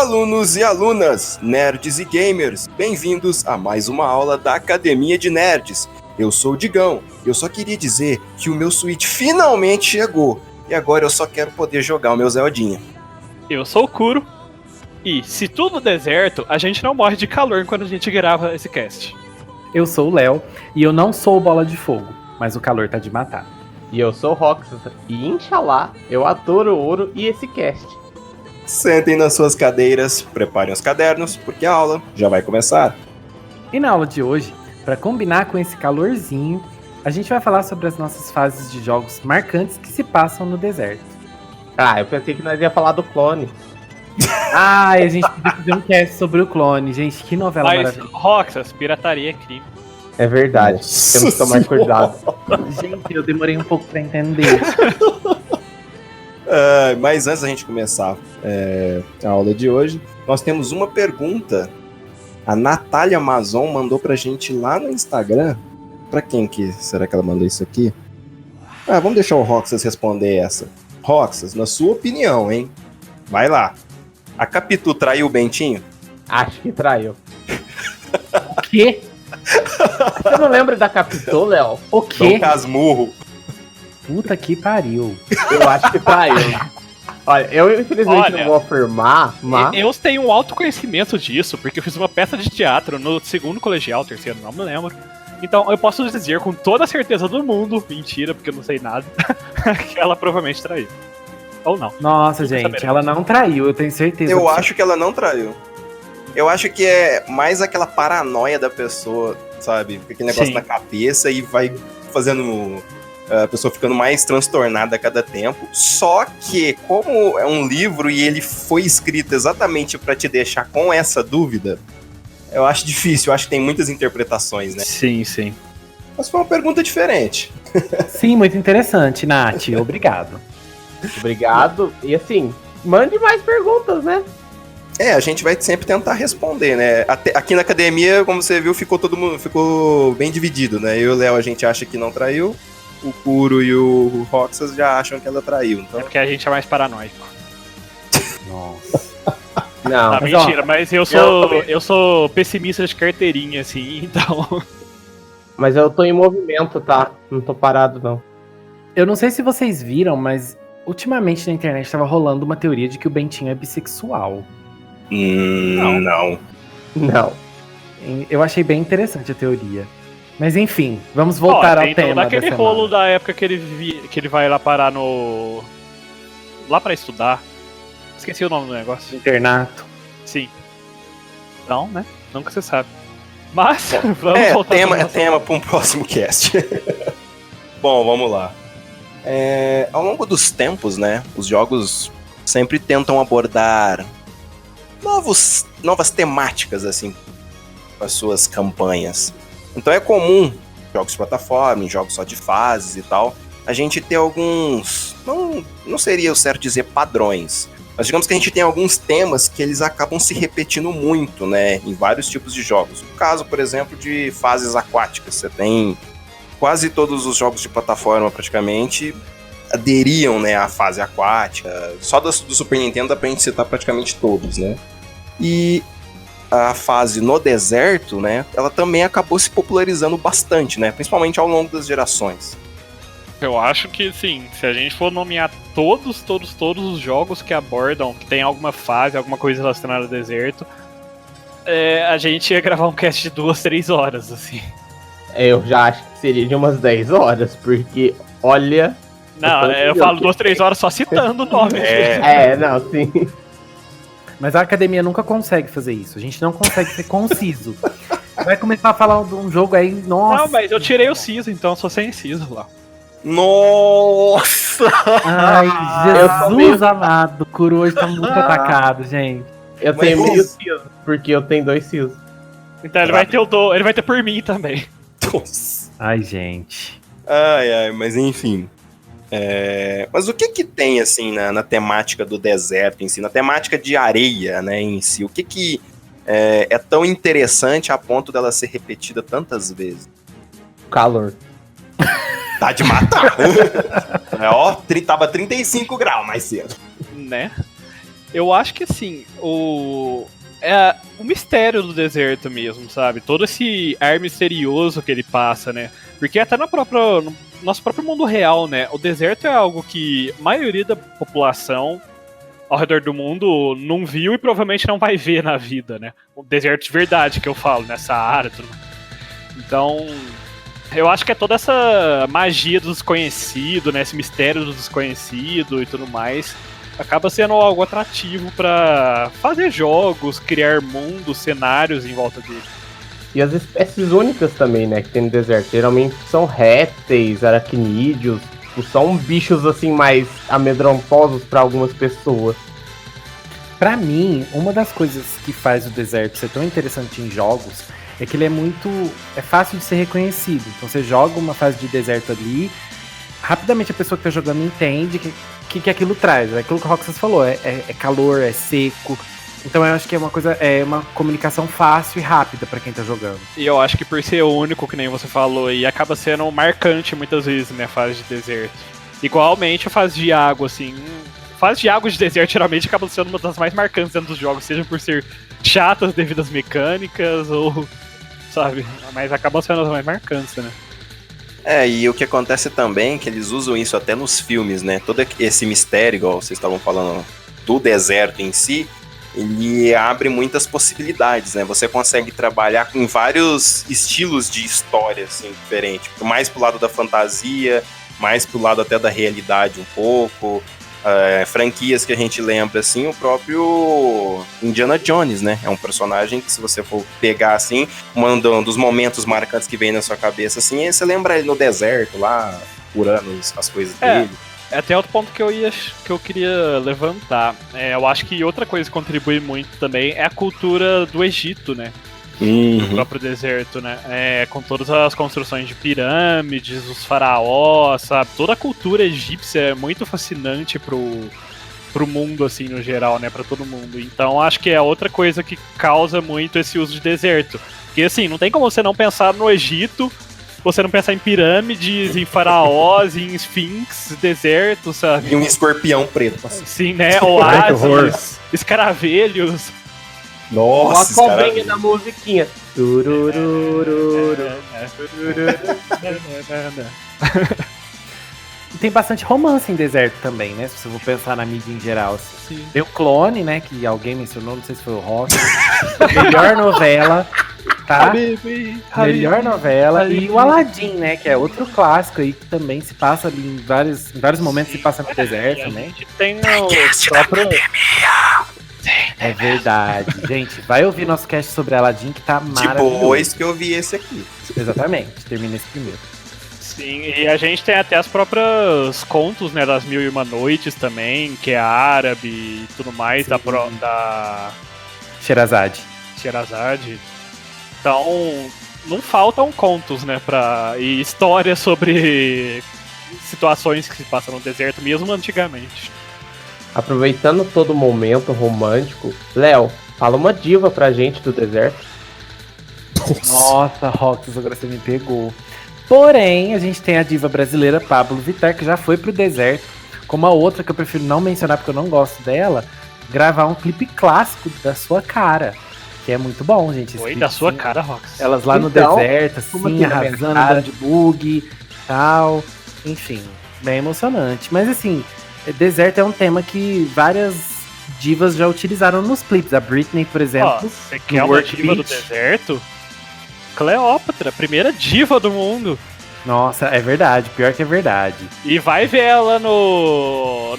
Alunos e alunas, nerds e gamers, bem-vindos a mais uma aula da Academia de Nerds. Eu sou o Digão e eu só queria dizer que o meu Switch finalmente chegou e agora eu só quero poder jogar o meu Zeldinha. Eu sou o Kuro e, se tudo der certo, a gente não morre de calor quando a gente grava esse cast. Eu sou o Léo e eu não sou o Bola de Fogo, mas o calor tá de matar. E eu sou o Roxas e, inshallah, eu adoro o ouro e esse cast. Sentem nas suas cadeiras, preparem os cadernos, porque a aula já vai começar. E na aula de hoje, para combinar com esse calorzinho, a gente vai falar sobre as nossas fases de jogos marcantes que se passam no deserto. Ah, eu pensei que nós ia falar do clone. Ah, e a gente podia fazer um cast sobre o clone. Gente, que novela Mas, maravilhosa. Roxas, pirataria é crime. É verdade, Nossa temos que tomar cuidado. Gente, eu demorei um pouco pra entender. Mas antes da gente começar a aula de hoje, nós temos uma pergunta. A Natália Mazon mandou pra gente lá no Instagram. Pra quem que será que ela mandou isso aqui? Vamos deixar o Roxas responder essa. Roxas, na sua opinião, hein? Vai lá. A Capitu traiu o Bentinho? Acho que traiu. O quê? Você não lembra da Capitão, Léo? O Dom quê? Casmurro. Puta que pariu. Eu acho que traiu. Olha, eu infelizmente não vou afirmar, mas... Eu tenho um autoconhecimento disso, porque eu fiz uma peça de teatro no segundo colegial, terceiro, não me lembro. Então eu posso dizer com toda a certeza do mundo, mentira, porque eu não sei nada, que ela provavelmente traiu. Ou não. Nossa, Nunca gente, saberemos. ela não traiu, eu tenho certeza. Eu acho que ela não traiu. Eu acho que é mais aquela paranoia da pessoa, sabe? Fica aquele negócio Sim. na cabeça e vai fazendo a pessoa ficando mais transtornada a cada tempo. Só que, como é um livro e ele foi escrito exatamente pra te deixar com essa dúvida, eu acho difícil, eu acho que tem muitas interpretações, né? Sim, sim. Mas foi uma pergunta diferente. Sim, muito interessante, Nath. Obrigado. Obrigado. E assim, mande mais perguntas, né? A gente vai sempre tentar responder, né? Aqui na academia, como você viu, todo mundo ficou bem dividido, né? Eu e o Léo, a gente acha que não traiu, o Kuro e o Roxas já acham que ela traiu. Então, É porque a gente é mais paranoico. Nossa. Não. Ah, Mas, mentira, mas eu sou pessimista de carteirinha, assim, então... Mas eu tô em movimento, tá? Não tô parado, não. Eu não sei se vocês viram, mas ultimamente na internet tava rolando uma teoria de que o Bentinho é bissexual. não. Não. Eu achei bem interessante a teoria. Mas enfim, vamos voltar ao tem tema todo da aquele semana. rolo da época que ele vai lá parar no... Lá pra estudar. Esqueci o nome do negócio. Internato. Sim. Não, né? Nunca se sabe. Mas, vamos voltar tema, pra é nossa- tema para um próximo cast. Bom, vamos lá. Ao longo dos tempos, né, os jogos sempre tentam abordar novas temáticas, assim, para suas campanhas. Então é comum, jogos de plataforma, em jogos só de fases e tal, a gente ter alguns, não seria o certo dizer padrões, mas digamos que a gente tem alguns temas que eles acabam se repetindo muito, né, em vários tipos de jogos. No caso, por exemplo, de fases aquáticas, você tem quase todos os jogos de plataforma praticamente aderiam, né, à fase aquática. Só do Super Nintendo dá pra gente citar praticamente todos, né? E a fase no deserto, né, ela também acabou se popularizando bastante, né, principalmente ao longo das gerações. Eu acho que, sim, se a gente for nomear todos os jogos que abordam, que tem alguma fase, alguma coisa relacionada ao deserto, a gente ia gravar um cast de 2-3 horas, assim. Eu já acho que seria de umas 10 horas, porque, olha... Não, eu falo 2-3 horas só citando o nome. Não, sim. Mas a academia nunca consegue fazer isso. A gente não consegue ser conciso. Vai começar a falar de um jogo aí, nossa. Não, mas eu tirei o siso, então eu sou sem siso lá. Nossa! Ai, eu tô Jesus amado. O Kuro hoje tá muito atacado, gente. Eu Mas tenho meio isso- siso, porque eu tenho 2 sisos. Então ele vai ter por mim também. Nossa. Ai, gente. Ai, mas enfim. Mas o que tem, assim, na temática do deserto em si, na temática de areia, né, em si? O que é tão interessante a ponto dela ser repetida tantas vezes? Calor. Tá de matar! Tava 35 graus mais cedo. Né? Eu acho que assim, o mistério do deserto mesmo, sabe? Todo esse ar misterioso que ele passa, né? Porque até no nosso próprio mundo real, né? O deserto é algo que a maioria da população ao redor do mundo não viu e provavelmente não vai ver na vida, né? O deserto de verdade que eu falo, né? Saara e tudo. Então, eu acho que é toda essa magia do desconhecido, né? Esse mistério do desconhecido e tudo mais, acaba sendo algo atrativo pra fazer jogos, criar mundos, cenários em volta dele. E as espécies únicas também, né, que tem no deserto. Geralmente são répteis, aracnídeos, são bichos assim mais amedrontosos para algumas pessoas. Pra mim, uma das coisas que faz o deserto ser tão interessante em jogos é que ele é fácil de ser reconhecido. Então você joga uma fase de deserto ali, rapidamente a pessoa que tá jogando entende que aquilo traz. É aquilo que o Roxas falou, é calor, é seco. Então eu acho que é uma comunicação fácil e rápida pra quem tá jogando. E eu acho que por ser único, que nem você falou, e acaba sendo marcante muitas vezes, né, a fase de deserto. Igualmente a fase de água, assim. Fase de água de deserto geralmente acaba sendo uma das mais marcantes dentro dos jogos, seja por ser chatas devido às mecânicas, ou, sabe, mas acabam sendo as mais marcantes, né? E o que acontece também é que eles usam isso até nos filmes, né? Todo esse mistério, igual vocês estavam falando, do deserto em si, ele abre muitas possibilidades, né? Você consegue trabalhar com vários estilos de história, assim, diferente. Mais pro lado da fantasia, mais pro lado até da realidade um pouco. Franquias que a gente lembra, assim, o próprio Indiana Jones, né? É um personagem que, se você for pegar, assim, um dos momentos marcantes que vem na sua cabeça, assim, você lembra ele no deserto, lá, curando as coisas dele. É até outro ponto que eu queria levantar. Eu acho que outra coisa que contribui muito também é a cultura do Egito, né? Do próprio deserto, né? Com todas as construções de pirâmides, os faraós, sabe? Toda a cultura egípcia é muito fascinante pro mundo, assim, no geral, né? Pra todo mundo. Então acho que é outra coisa que causa muito esse uso de deserto. Porque, assim, não tem como você não pensar no Egito, você não pensar em pirâmides, em faraós, em esfinx, deserto, sabe? E um escorpião preto. Assim. Sim, né? Oásis, escaravelhos. Nossa, a cobrinha da musiquinha. Tem bastante romance em deserto também, né? Se você for pensar na mídia em geral. Assim. Tem o Clone, né? Que alguém mencionou, não sei se foi o Rock. Melhor novela, tá? Melhor novela. E o Aladdin, né? Que é outro clássico aí que também se passa ali em vários momentos, se passa no deserto também. A gente tem o próprio... É verdade. Gente, vai ouvir nosso cast sobre Aladdin, que tá maravilhoso. Depois que eu vi esse aqui. Exatamente, termina esse primeiro. Sim, e a gente tem até as próprias contos, né, das Mil e Uma Noites também, que é árabe e tudo mais, da Sherazade. Então, não faltam contos, né, e histórias sobre situações que se passam no deserto, mesmo antigamente. Aproveitando todo o momento romântico, Léo, fala uma diva pra gente do deserto. Nossa, Roxas, agora você me pegou. Porém, a gente tem a diva brasileira Pabllo Vittar, que já foi pro deserto, como a outra que eu prefiro não mencionar porque eu não gosto dela, gravar um clipe clássico da sua cara, que é muito bom, gente. Oi, da sua cara, Roxas. Elas lá no deserto, assim, arrasando, andando de bug e tal. Enfim, bem emocionante. Mas assim, deserto é um tema que várias divas já utilizaram nos clipes. A Britney, por exemplo. Você quer uma diva do deserto? Cleópatra, primeira diva do mundo. Nossa, é verdade, pior que é verdade. E vai ver ela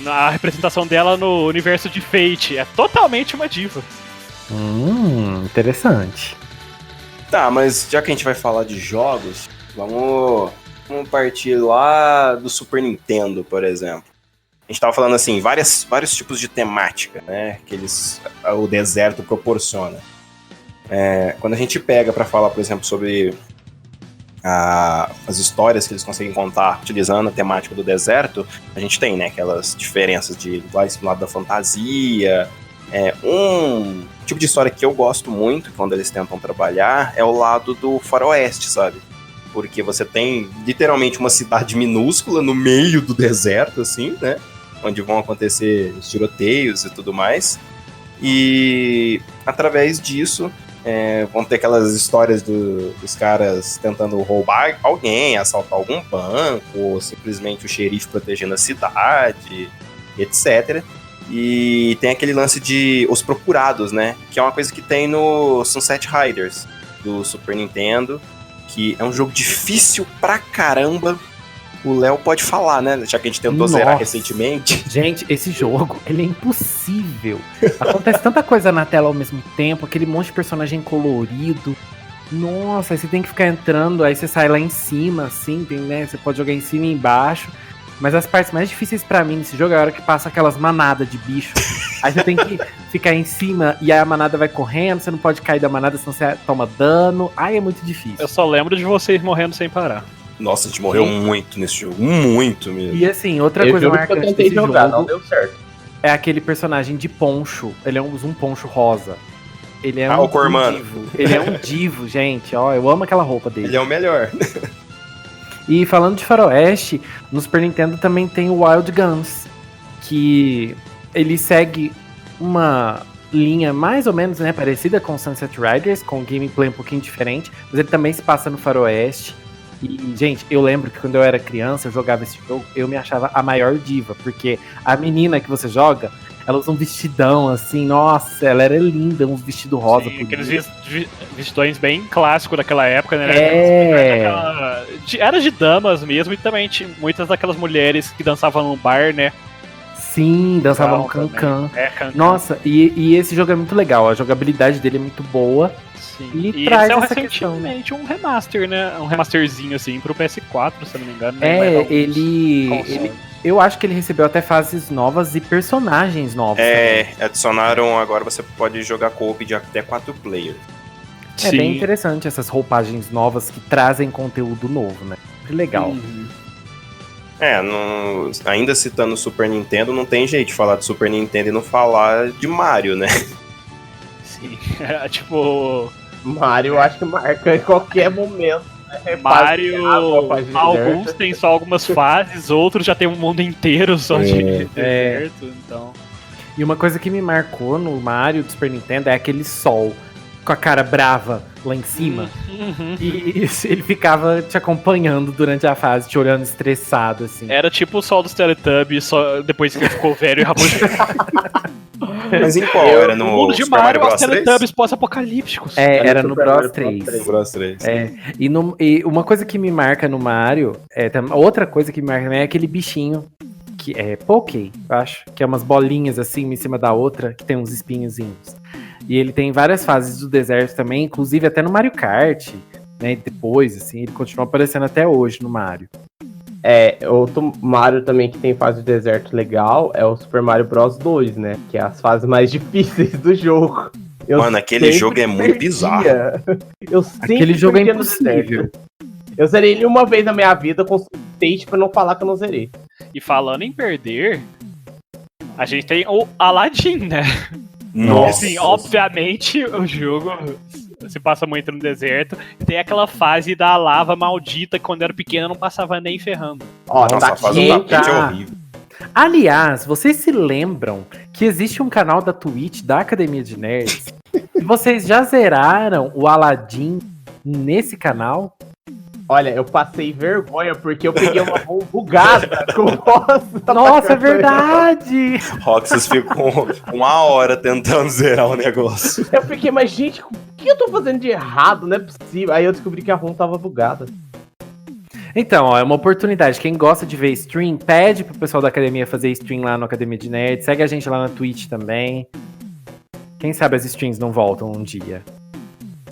na representação dela no universo de Fate. É totalmente uma diva. Interessante. Tá, mas já que a gente vai falar de jogos, vamos partir lá do Super Nintendo, por exemplo. A gente tava falando assim, vários tipos de temática, né, que o deserto proporciona. Quando a gente pega para falar, por exemplo, sobre as histórias que eles conseguem contar utilizando a temática do deserto, a gente tem, né, aquelas diferenças de lado da fantasia. Um tipo de história que eu gosto muito quando eles tentam trabalhar é o lado do faroeste, sabe? Porque você tem literalmente uma cidade minúscula no meio do deserto, assim, né? onde vão acontecer os tiroteios e tudo mais. E através disso, vão ter aquelas histórias dos caras tentando roubar alguém, assaltar algum banco, ou simplesmente o xerife protegendo a cidade, etc. E tem aquele lance de Os Procurados, né? Que é uma coisa que tem no Sunset Riders, do Super Nintendo, que é um jogo difícil pra caramba. O Léo pode falar, né? Já que a gente tentou zerar recentemente. Gente, esse jogo, ele é impossível. Acontece tanta coisa na tela ao mesmo tempo, aquele monte de personagem colorido. Nossa, aí você tem que ficar entrando, aí você sai lá em cima, assim, tem, né? Você pode jogar em cima e embaixo. Mas as partes mais difíceis pra mim nesse jogo é a hora que passa aquelas manadas de bicho. Aí você tem que ficar em cima e aí a manada vai correndo, você não pode cair da manada, senão você toma dano. Ai, é muito difícil. Eu só lembro de vocês morrendo sem parar. Nossa, a gente morreu muito nesse jogo. Muito mesmo. E assim, outra coisa marcante desse jogo não deu certo. é aquele personagem de poncho. Ele é um poncho rosa. Ele é o Cormano. divo. Ele é um divo, gente. Ó, eu amo aquela roupa dele. Ele é o melhor. E falando de faroeste, no Super Nintendo também tem o Wild Guns, que ele segue uma linha mais ou menos, né, parecida com Sunset Riders, com um gameplay um pouquinho diferente, mas ele também se passa no faroeste. E, gente, eu lembro que quando eu era criança, eu jogava esse jogo, eu me achava a maior diva, porque a menina que você joga, ela usa um vestidão, assim, nossa, ela era linda, um vestido rosa. Sim, aqueles vestidões bem clássicos daquela época, né? Era de damas mesmo, e também tinha muitas daquelas mulheres que dançavam no bar, né? Sim, dançavam no cancan. Cancan. Nossa, e esse jogo é muito legal, a jogabilidade dele é muito boa. Sim. E traz esse essa questão, recentemente um remaster, né? Um remasterzinho assim pro PS4, se eu não me engano. Eu acho que ele recebeu até fases novas e personagens novos. Também. Adicionaram, agora você pode jogar co-op de até 4 players. É bem interessante essas roupagens novas que trazem conteúdo novo, né? Que legal. Ainda citando o Super Nintendo, não tem jeito de falar de Super Nintendo e não falar de Mario, né? Sim, tipo... Mario, eu acho que marca em qualquer momento. Né? Mario, alguns tem só algumas fases, outros já tem um mundo inteiro só de deserto, então... E uma coisa que me marcou no Mario do Super Nintendo é aquele sol com a cara brava lá em cima. E ele ficava te acompanhando durante a fase, te olhando estressado, assim. Era tipo o sol dos Teletubbies, só depois que ele ficou velho e rabugento. Mas em qual? Era no mundo de Super Mario Mario, Bros. os Teletubbies pós-apocalípticos. Era no Bros 3. Bros 3. E uma coisa que me marca no Mario, outra coisa que me marca é aquele bichinho, que é Poké, eu acho, que é umas bolinhas assim, uma em cima da outra, que tem uns espinhozinhos. E ele tem várias fases do deserto também, inclusive até no Mario Kart, né? Depois, assim, ele continua aparecendo até hoje no Mario. Outro Mario também que tem fase de deserto legal é o Super Mario Bros 2, né? Que é as fases mais difíceis do jogo. Mano, aquele jogo é muito bizarro. Aquele jogo é impossível. Eu zerei ele uma vez na minha vida com state pra não falar que eu não zerei. E falando em perder, a gente tem o Aladdin, né? Nossa. Assim, obviamente o jogo se passa muito no deserto. Tem aquela fase da lava maldita que quando eu era pequena não passava nem ferrando. Nossa, a fase do tapete é horrível. Aliás, vocês se lembram que existe um canal da Twitch da Academia de Nerds? E vocês já zeraram o Aladdin nesse canal? Olha, eu passei vergonha porque eu peguei uma mão bugada com o boss. Nossa, é verdade! Roxas ficou 1 hora tentando zerar o negócio. Eu fiquei, mas gente, o que eu tô fazendo de errado? Não é possível. Aí eu descobri que a ROM tava bugada. Então, é uma oportunidade. Quem gosta de ver stream, pede pro pessoal da academia fazer stream lá no Academia de Nerds. Segue a gente lá na Twitch também. Quem sabe as streams não voltam um dia.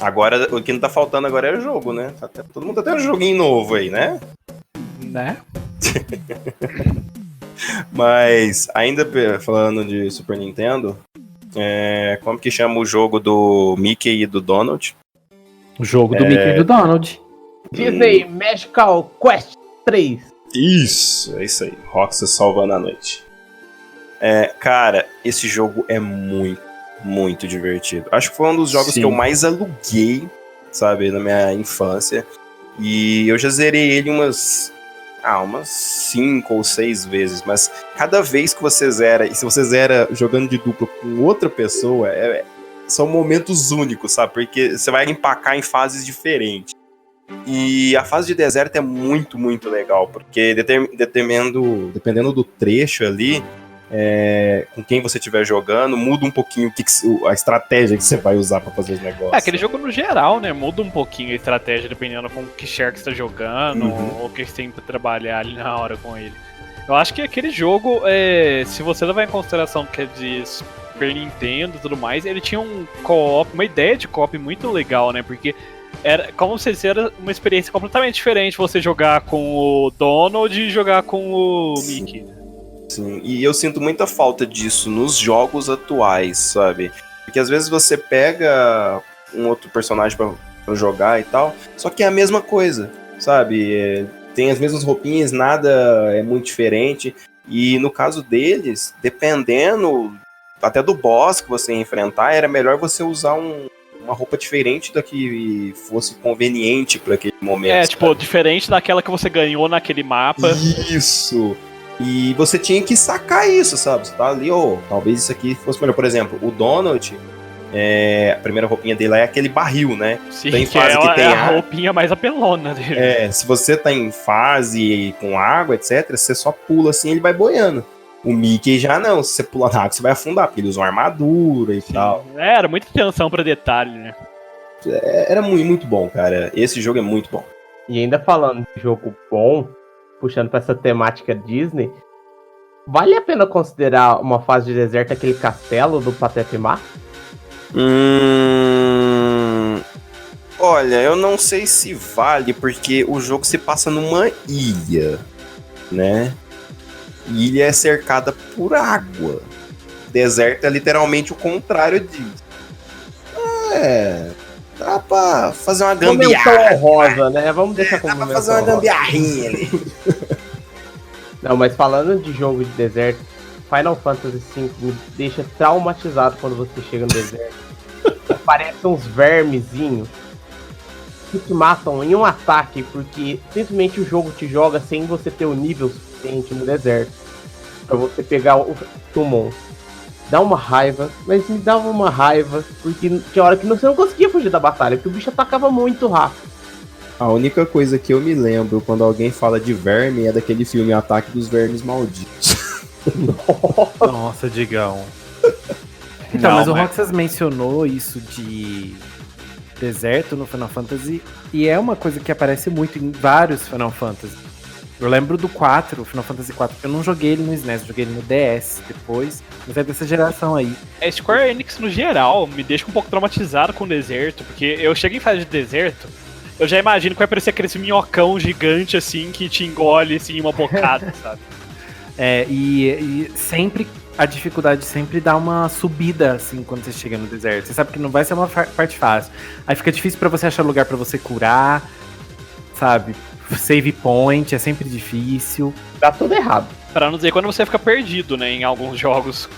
Agora, o que não tá faltando agora é o jogo, né? Todo mundo tá tendo um joguinho novo aí, né? Né? Mas, ainda falando de Super Nintendo, como que chama o jogo do Mickey e do Donald? O jogo do Mickey e do Donald. Disney Magical Quest 3. Isso, é isso aí. Roxas salvando a noite. Cara, esse jogo é muito divertido. Acho que foi um dos jogos que eu mais aluguei, sabe, na minha infância. E eu já zerei ele umas umas 5 ou 6 vezes, mas cada vez que você zera, e se você zera jogando de dupla com outra pessoa, são momentos únicos, sabe? Porque você vai empacar em fases diferentes. E a fase de deserto é muito, muito legal, porque dependendo do trecho ali, com quem você estiver jogando, muda um pouquinho a estratégia que você vai usar pra fazer os negócios. Aquele jogo no geral, né? Muda um pouquinho a estratégia dependendo com que share que você tá jogando, ou o que você tem pra trabalhar ali na hora com ele. Eu acho que aquele jogo, se você levar em consideração que é de Super Nintendo e tudo mais, ele tinha um co-op, uma ideia de co-op muito legal, né? Porque era como se era uma experiência completamente diferente você jogar com o Donald e jogar com o Mickey. Sim, e eu sinto muita falta disso nos jogos atuais, sabe? Porque às vezes você pega um outro personagem pra jogar e tal, só que é a mesma coisa, sabe? Tem as mesmas roupinhas, nada é muito diferente. E no caso deles, dependendo até do boss que você ia enfrentar, era melhor você usar uma roupa diferente da que fosse conveniente para aquele momento. Tipo, diferente daquela que você ganhou naquele mapa. Isso! E você tinha que sacar isso, sabe? Você tá ali, talvez isso aqui fosse melhor. Por exemplo, o Donald, a primeira roupinha dele é aquele barril, né? Sim, tem fase que tem a roupinha mais apelona dele. Se você tá em fase com água, etc., você só pula assim, ele vai boiando. O Mickey já não, se você pular na água, você vai afundar, porque ele usa uma armadura e tal. Era muita atenção pra detalhe, né? Era muito, muito bom, cara. Esse jogo é muito bom. E ainda falando de jogo bom, puxando pra essa temática Disney, vale a pena considerar uma fase de deserto aquele castelo do Pateta e Mar? Olha, eu não sei se vale, porque o jogo se passa numa ilha, né? Ilha é cercada por água. Deserto é literalmente o contrário disso. Dá pra fazer uma gambiarra. Honrosa, né? Vamos deixar como dá pra fazer uma gambiarrinha ali. Não, mas falando de jogo de deserto, Final Fantasy V me deixa traumatizado quando você chega no deserto. Aparecem uns vermezinhos que te matam em um ataque, porque simplesmente o jogo te joga sem você ter o nível suficiente no deserto pra você pegar o monstro. Dá uma raiva, mas me dava uma raiva, porque tinha hora que você não conseguia fugir da batalha, porque o bicho atacava muito rápido. A única coisa que eu me lembro quando alguém fala de verme é daquele filme Ataque dos Vermes Malditos. Nossa, Digão. Então, mas o Roxas mencionou isso de deserto no Final Fantasy, e é uma coisa que aparece muito em vários Final Fantasy. Eu lembro do 4, o Final Fantasy 4, eu não joguei ele no SNES, eu joguei ele no DS depois, mas é dessa geração aí. A Square Enix, no geral, me deixa um pouco traumatizado com o deserto, porque eu chego em fase de deserto, eu já imagino que vai parecer aquele minhocão gigante, assim, que te engole, assim, uma bocada, sabe? E sempre, a dificuldade sempre dá uma subida, assim, quando você chega no deserto. Você sabe que não vai ser uma parte fácil. Aí fica difícil pra você achar lugar pra você curar, sabe? Save point é sempre difícil. Dá tudo errado. Pra não dizer quando você fica perdido, né, em alguns jogos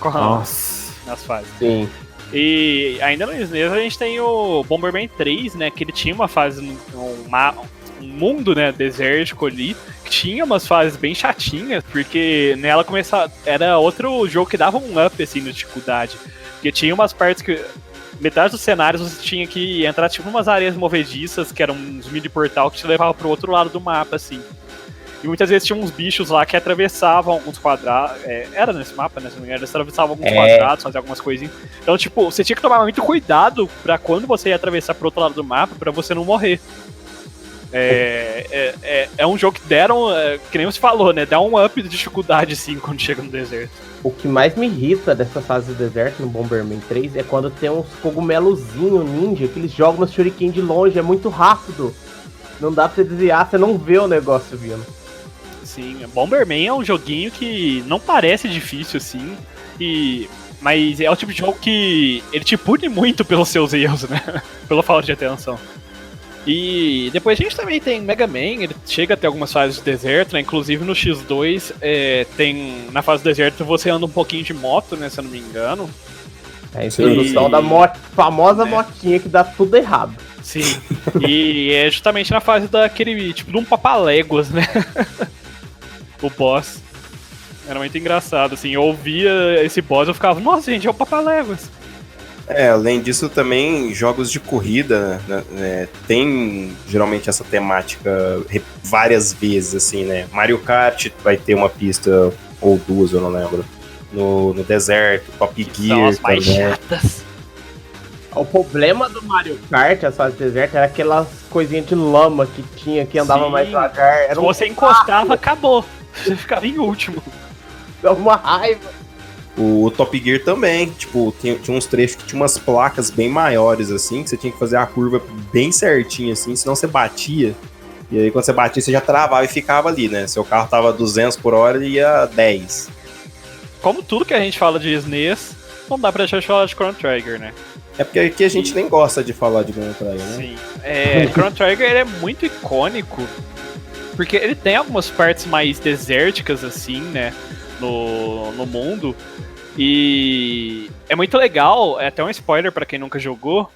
nas fases. Sim. E ainda no SNES a gente tem o Bomberman 3, né, que ele tinha uma fase, um mundo, né, desértico ali, que tinha umas fases bem chatinhas, porque nela era outro jogo que dava um up, assim, na dificuldade. Porque tinha umas partes que metade dos cenários você tinha que entrar tipo umas areias movediças, que eram uns mini portal que te levavam pro outro lado do mapa, assim. E muitas vezes tinha uns bichos lá que atravessavam alguns quadrados. Era nesse mapa, né? Se não me engano, eles atravessavam alguns quadrados, faziam algumas coisinhas. Então, tipo, você tinha que tomar muito cuidado pra quando você ia atravessar pro outro lado do mapa, pra você não morrer. É um jogo que deram, que nem você falou, né? Dá um up de dificuldade, sim, quando chega no deserto. O que mais me irrita dessa fase do deserto no Bomberman 3 é quando tem uns cogumelozinhos ninja que eles jogam no shuriken de longe, é muito rápido. Não dá pra você desviar, você não vê o negócio vindo. Sim, Bomberman é um joguinho que não parece difícil, assim, mas é o tipo de jogo que ele te pune muito pelos seus erros, né? Pela falta de atenção. E depois a gente também tem Mega Man, ele chega até algumas fases de deserto, né? Inclusive no X2 tem, na fase do deserto você anda um pouquinho de moto, né? Se eu não me engano. É a introdução da famosa motinha que dá tudo errado. Sim, e é justamente na fase daquele, tipo, de um papaléguas, né? o boss. Era muito engraçado, assim, eu ouvia esse boss, eu ficava, nossa, gente, é o Papaléguas. Além disso também, jogos de corrida, né, tem geralmente essa temática várias vezes, assim, né? Mario Kart vai ter uma pista, ou duas, eu não lembro, no deserto, Top Gear São as mais também. chatas. O problema do Mario Kart, as fases desertas, era aquelas coisinhas de lama que tinha, que andava Sim. mais devagar. Era Se você encostava, acabou. Você ficava em último. uma raiva. O Top Gear também, tipo, tinha uns trechos que tinha umas placas bem maiores, assim, que você tinha que fazer a curva bem certinha, assim, senão você batia. E aí quando você batia, você já travava e ficava ali, né? Seu carro tava 200 por hora e ia 10. Como tudo que a gente fala de SNES, não dá pra deixar de falar de Chrono Trigger, né? É porque aqui a gente nem gosta de falar de Chrono Trigger, né? Sim. Chrono Trigger ele é muito icônico, porque ele tem algumas partes mais desérticas, assim, né? No mundo. E é muito legal, é até um spoiler pra quem nunca jogou.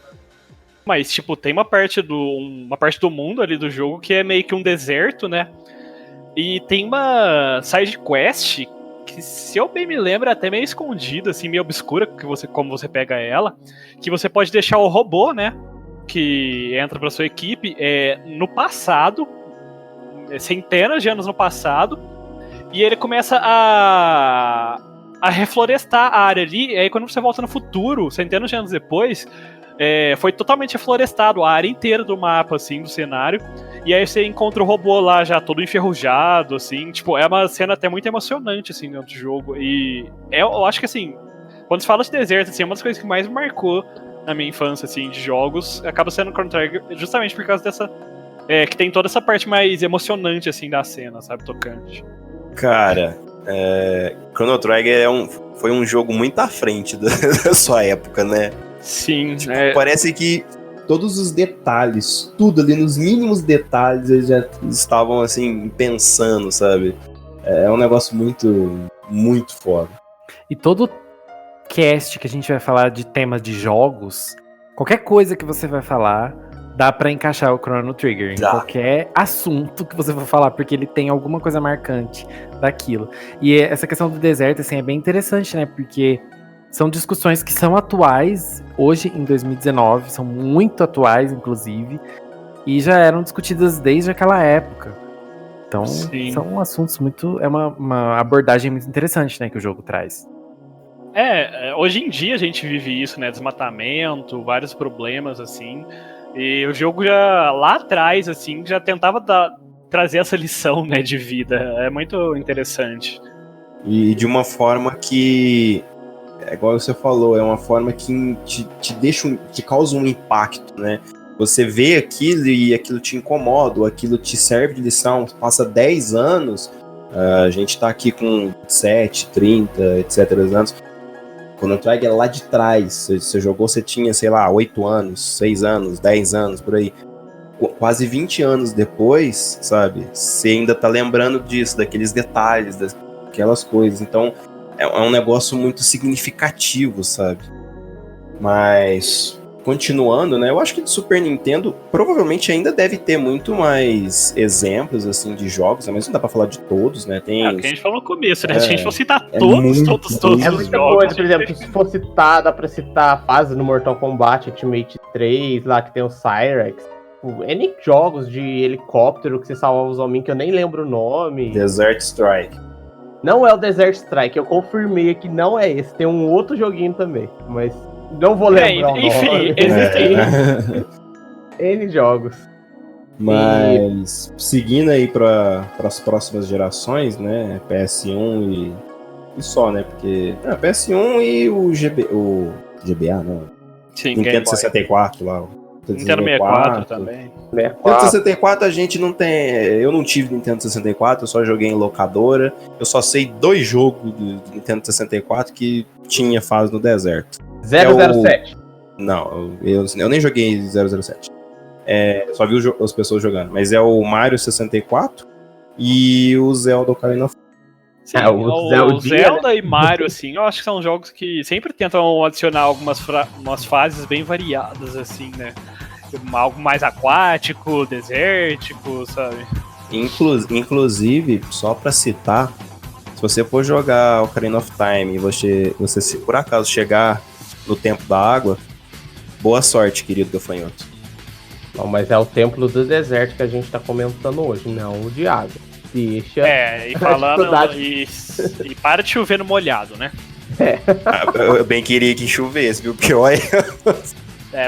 Mas, tipo, tem uma parte do mundo ali do jogo que é meio que um deserto, né? E tem uma side quest que, se eu bem me lembro, é até meio escondida, assim, meio obscura, como você pega ela. Que você pode deixar o robô, né? Que entra pra sua equipe no passado, centenas de anos no passado. E ele começa a reflorestar a área ali. E aí, quando você volta no futuro, centenas de anos depois, foi totalmente reflorestado a área inteira do mapa, assim, do cenário. E aí você encontra o robô lá já todo enferrujado, assim. Tipo, é uma cena até muito emocionante, assim, dentro do jogo. E eu acho que, assim, quando se fala de deserto, assim, é uma das coisas que mais me marcou na minha infância, assim, de jogos. Acaba sendo Chrono Trigger justamente por causa dessa... que tem toda essa parte mais emocionante, assim, da cena, sabe? Tocante. Cara, Chrono Trigger foi um jogo muito à frente da sua época, né? Sim, tipo, parece que todos os detalhes, tudo ali nos mínimos detalhes, eles já estavam assim, pensando, sabe? É um negócio muito, muito foda. E todo cast que a gente vai falar de temas de jogos, qualquer coisa que você vai falar, dá pra encaixar o Chrono Trigger em qualquer assunto que você for falar, porque ele tem alguma coisa marcante daquilo. E essa questão do deserto, assim, é bem interessante, né? Porque são discussões que são atuais, hoje em 2019, são muito atuais, inclusive, e já eram discutidas desde aquela época. Então, sim, são assuntos muito... É uma abordagem muito interessante, né, que o jogo traz. Hoje em dia a gente vive isso, né? Desmatamento, vários problemas, assim. E o jogo já, lá atrás, assim, já tentava trazer essa lição, né, de vida. É muito interessante. E de uma forma que, igual você falou, é uma forma que te deixa, te causa um impacto, né? Você vê aquilo e aquilo te incomoda, ou aquilo te serve de lição, passa 10 anos, a gente tá aqui com 7, 30, etc. anos. Chrono Trigger é lá de trás, você jogou, você tinha, sei lá, 8 anos, 6 anos, 10 anos, por aí. Quase 20 anos depois, sabe, você ainda tá lembrando disso, daqueles detalhes, daquelas coisas. Então, é um negócio muito significativo, sabe? Mas, continuando, né, eu acho que de Super Nintendo provavelmente ainda deve ter muito mais exemplos, assim, de jogos, mas não dá pra falar de todos, né? Tem o que a gente falou no começo, né? Se a gente for citar é todos muito, os É jogos. muita coisa, por exemplo, se for citar, dá pra citar a fase no Mortal Kombat Ultimate 3, lá que tem o Cyrex. N jogos de helicóptero que você salva os homens que eu nem lembro o nome. Desert Strike. Não é o Desert Strike, eu confirmei que não é esse. Tem um outro joguinho também, mas não vou lembrar o nome. Enfim, existem N jogos. Mas, seguindo aí para as próximas gerações, né? PS1 e só, né? Porque PS1 e o GBA, não. Sim, Nintendo 64 lá. Nintendo 64 também. Nintendo 64 a gente não tem. Eu não tive Nintendo 64, eu só joguei em locadora. Eu só sei 2 jogos do Nintendo 64 que tinha fase no deserto. 007. Não, eu nem joguei 007. Só vi as pessoas jogando. Mas é o Mario 64 e o Zelda Ocarina of Time. Sim, o Zelda e Mario, assim, eu acho que são jogos que sempre tentam adicionar umas fases bem variadas, assim, né? Algo mais aquático, desértico, sabe? Inclusive, só pra citar, se você for jogar Ocarina of Time e você se por acaso chegar no Templo da Água, boa sorte, querido gafanhoto. Não, mas é o Templo do Deserto que a gente tá comentando hoje, não o de água. Deixa. E falando. E para de chover no molhado, né? Eu bem queria que chovesse, viu? Pior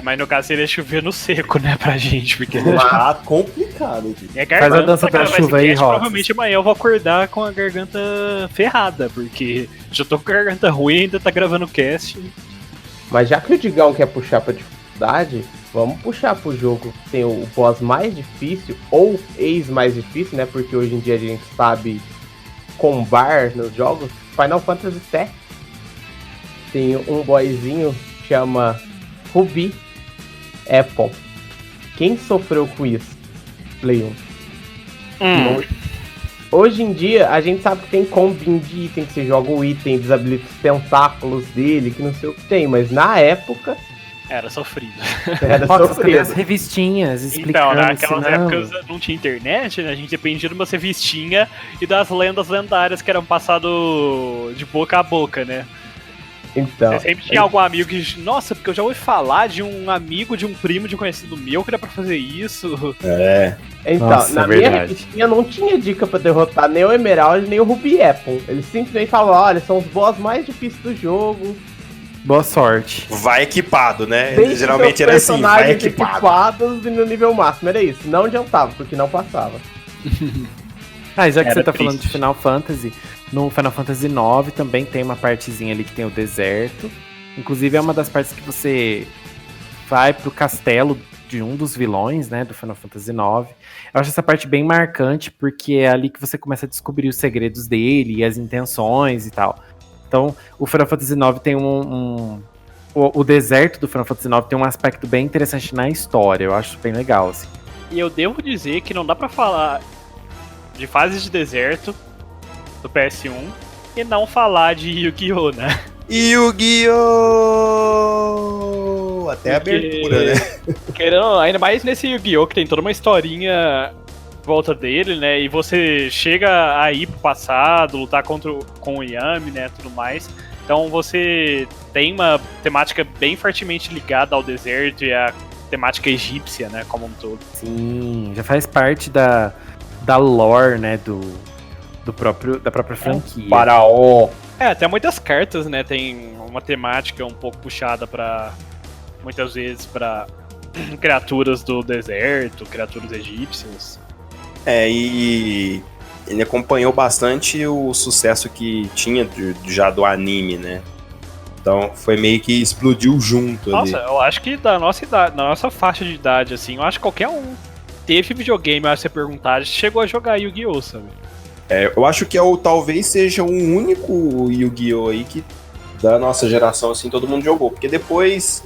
Mas no caso seria chover no seco, né, pra gente, porque tá complicado aqui. Faz a dança da chuva aí, Rox. Provavelmente amanhã eu vou acordar com a garganta ferrada, porque já tô com a garganta ruim e ainda tá gravando o cast. Mas já que o Digão quer puxar pra dificuldade, vamos puxar pro jogo que tem o boss mais difícil, ou ex mais difícil, né, porque hoje em dia a gente sabe combar nos jogos. Final Fantasy VII tem um boyzinho que chama Ruby Apple. Quem sofreu com isso? Play 1. Hoje em dia, a gente sabe que tem combinho de item, que você joga o item, desabilita os tentáculos dele, que não sei o que tem, mas na época... Era sofrido. Cadê as revistinhas explicando, então, naquelas épocas não tinha internet, né? A gente dependia de uma revistinha e das lendas lendárias que eram passadas de boca a boca, né? Então, você sempre tinha algum amigo que... Nossa, porque eu já ouvi falar de um amigo, de um primo, de um conhecido meu que era pra fazer isso. Então, nossa, na minha revistinha não tinha dica pra derrotar nem o Emerald, nem o Ruby Apple. Eles simplesmente falavam, olha, são os boss mais difíceis do jogo. Boa sorte. Vai equipado, né? Deixe Geralmente era assim, vai equipado. Equipados e no nível máximo, era isso. Não adiantava, porque não passava. Já que Era você tá triste. falando de Final Fantasy, no Final Fantasy IX também tem uma partezinha ali que tem o deserto. Inclusive é uma das partes que você vai pro castelo de um dos vilões, né, do Final Fantasy IX. Eu acho essa parte bem marcante, porque é ali que você começa a descobrir os segredos dele e as intenções e tal. Então, o Final Fantasy IX tem o deserto do Final Fantasy IX tem um aspecto bem interessante na história. Eu acho bem legal, assim. E eu devo dizer que não dá pra falar de fases de deserto do PS1 e não falar de Yu-Gi-Oh, né? Yu-Gi-Oh! Até a abertura, né? Querendo, ainda mais nesse Yu-Gi-Oh! Que tem toda uma historinha em volta dele, né? E você chega a ir pro passado, lutar com o Yami, né? Tudo mais. Então você tem uma temática bem fortemente ligada ao deserto e à temática egípcia, né? Como um todo. Sim, já faz parte da lore, né? Da própria franquia. Faraó. Até muitas cartas, né? Tem uma temática um pouco puxada pra... Muitas vezes pra criaturas do deserto, criaturas egípcias. E ele acompanhou bastante o sucesso que tinha já do anime, né? Então foi meio que explodiu junto ali. Nossa, eu acho que da nossa idade, da nossa faixa de idade, assim, eu acho que qualquer um teve videogame, acho que você perguntar, chegou a jogar Yu-Gi-Oh, sabe? Eu acho que talvez seja o único Yu-Gi-Oh aí que da nossa geração, assim, todo mundo jogou. Porque depois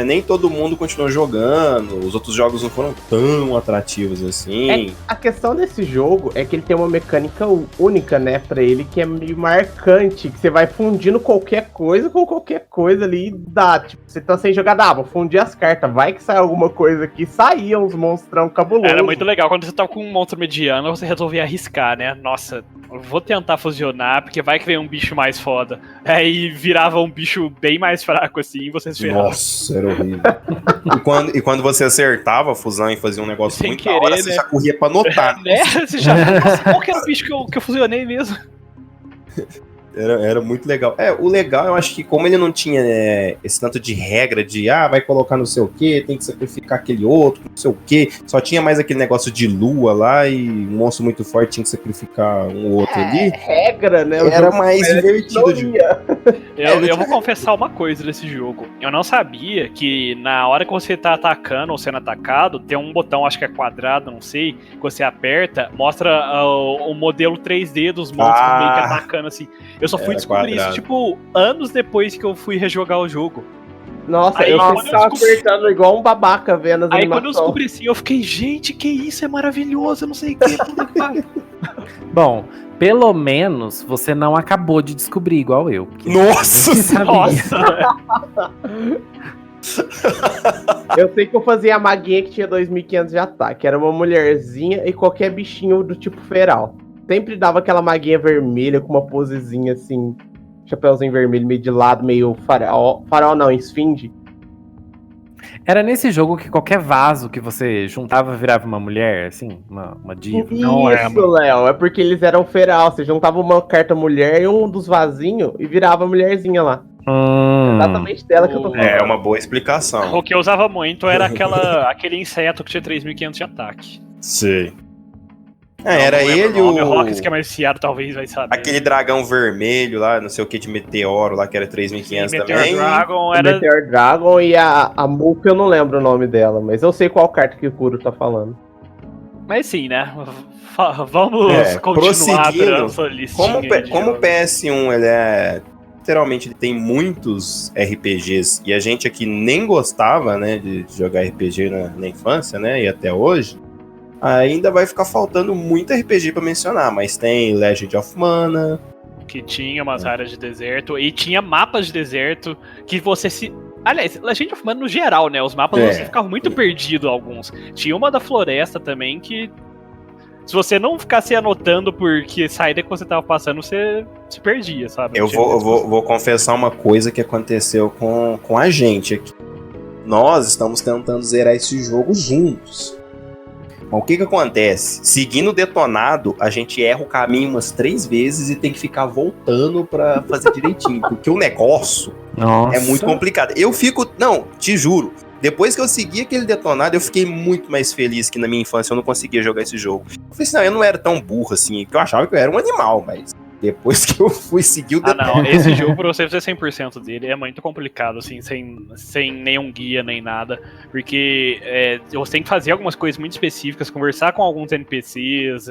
nem todo mundo continuou jogando, os outros jogos não foram tão atrativos assim. A questão desse jogo é que ele tem uma mecânica única, né, pra ele, que é meio marcante, que você vai fundindo qualquer coisa com qualquer coisa ali e dá. Tipo, você tá sem jogar, vou fundir as cartas, vai que sai alguma coisa aqui, saía uns monstrão cabulosos. Era muito legal, quando você tava com um monstro mediano, você resolvia arriscar, né? Nossa, eu vou tentar fusionar, porque vai que vem um bicho mais foda. Aí virava um bicho bem mais fraco, assim, e você se ferrava. Nossa, era horrível. e quando você acertava a fusão e fazia um negócio sem muito querer, da hora, né? você já corria pra anotar. Né? Você já... Nossa, qual que era o bicho que eu fusionei mesmo? Era muito legal. O legal, eu acho que como ele não tinha esse tanto de regra de vai colocar não sei o que, tem que sacrificar aquele outro, não sei o que, só tinha mais aquele negócio de lua lá e um monstro muito forte tinha que sacrificar um outro ali. Regra, né? Era mais divertido de Eu vou confessar uma coisa desse jogo. Eu não sabia que na hora que você tá atacando ou sendo atacado, tem um botão, acho que é quadrado, não sei, que você aperta, mostra o modelo 3D dos monstros meio que atacando assim. Eu só fui descobrir isso, tipo, anos depois que eu fui rejogar o jogo. Nossa, aí, eu tava apertando igual um babaca vendo as Aí animações. quando eu descobri assim, eu fiquei, gente, que isso, é maravilhoso, eu não sei o que. Bom, pelo menos você não acabou de descobrir igual eu. Nossa! Nossa! Eu sei que eu fazia a maguinha que tinha 2.500 de ataque. Era uma mulherzinha e qualquer bichinho do tipo feral. Sempre dava aquela maguinha vermelha com uma posezinha assim, chapeuzinho vermelho, meio de lado, meio farol. Farol não, esfinge. Era nesse jogo que qualquer vaso que você juntava virava uma mulher, assim, uma diva. Não é, Isso, Léo. É porque eles eram feral. Você juntava uma carta mulher e um dos vasinhos e virava a mulherzinha lá. Exatamente dela que eu tô falando. É uma boa explicação. O que eu usava muito era aquele inseto que tinha 3.500 de ataque. Sei. Não Era lembro ele o nome, o... Rox, que é mais viciado, talvez vai saber. Aquele dragão vermelho lá, não sei o que, de meteoro lá, que era 3.500 Meteor também. Dragon O era... Meteor Dragon e a Muka, eu não lembro o nome dela, mas eu sei qual carta que o Kuro tá falando. Mas sim, né? Vamos continuar prosseguindo, a nossa listinha. Como o PS1 ele é literalmente ele tem muitos RPGs e a gente aqui nem gostava, né, de jogar RPG na infância, né, e até hoje, ainda vai ficar faltando muito RPG pra mencionar, mas tem Legend of Mana, que tinha umas áreas de deserto e tinha mapas de deserto que você se... Aliás, Legend of Mana no geral, né? Os mapas você ficava muito perdido alguns. Tinha uma da floresta também que se você não ficasse anotando porque saída que você tava passando, você se perdia, sabe? Eu vou confessar uma coisa que aconteceu com a gente aqui. Nós estamos tentando zerar esse jogo juntos. Mas o que acontece? Seguindo o detonado, a gente erra o caminho umas 3 vezes e tem que ficar voltando pra fazer direitinho. Porque o negócio é muito complicado. Eu fico... Não, te juro. Depois que eu segui aquele detonado, eu fiquei muito mais feliz que na minha infância eu não conseguia jogar esse jogo. Eu falei assim, não, eu não era tão burro assim, porque eu achava que eu era um animal, mas depois que eu fui seguir o detonado... não, esse jogo pra você fazer 100% dele é muito complicado, assim, sem nenhum guia, nem nada, porque você tem que fazer algumas coisas muito específicas, conversar com alguns NPCs,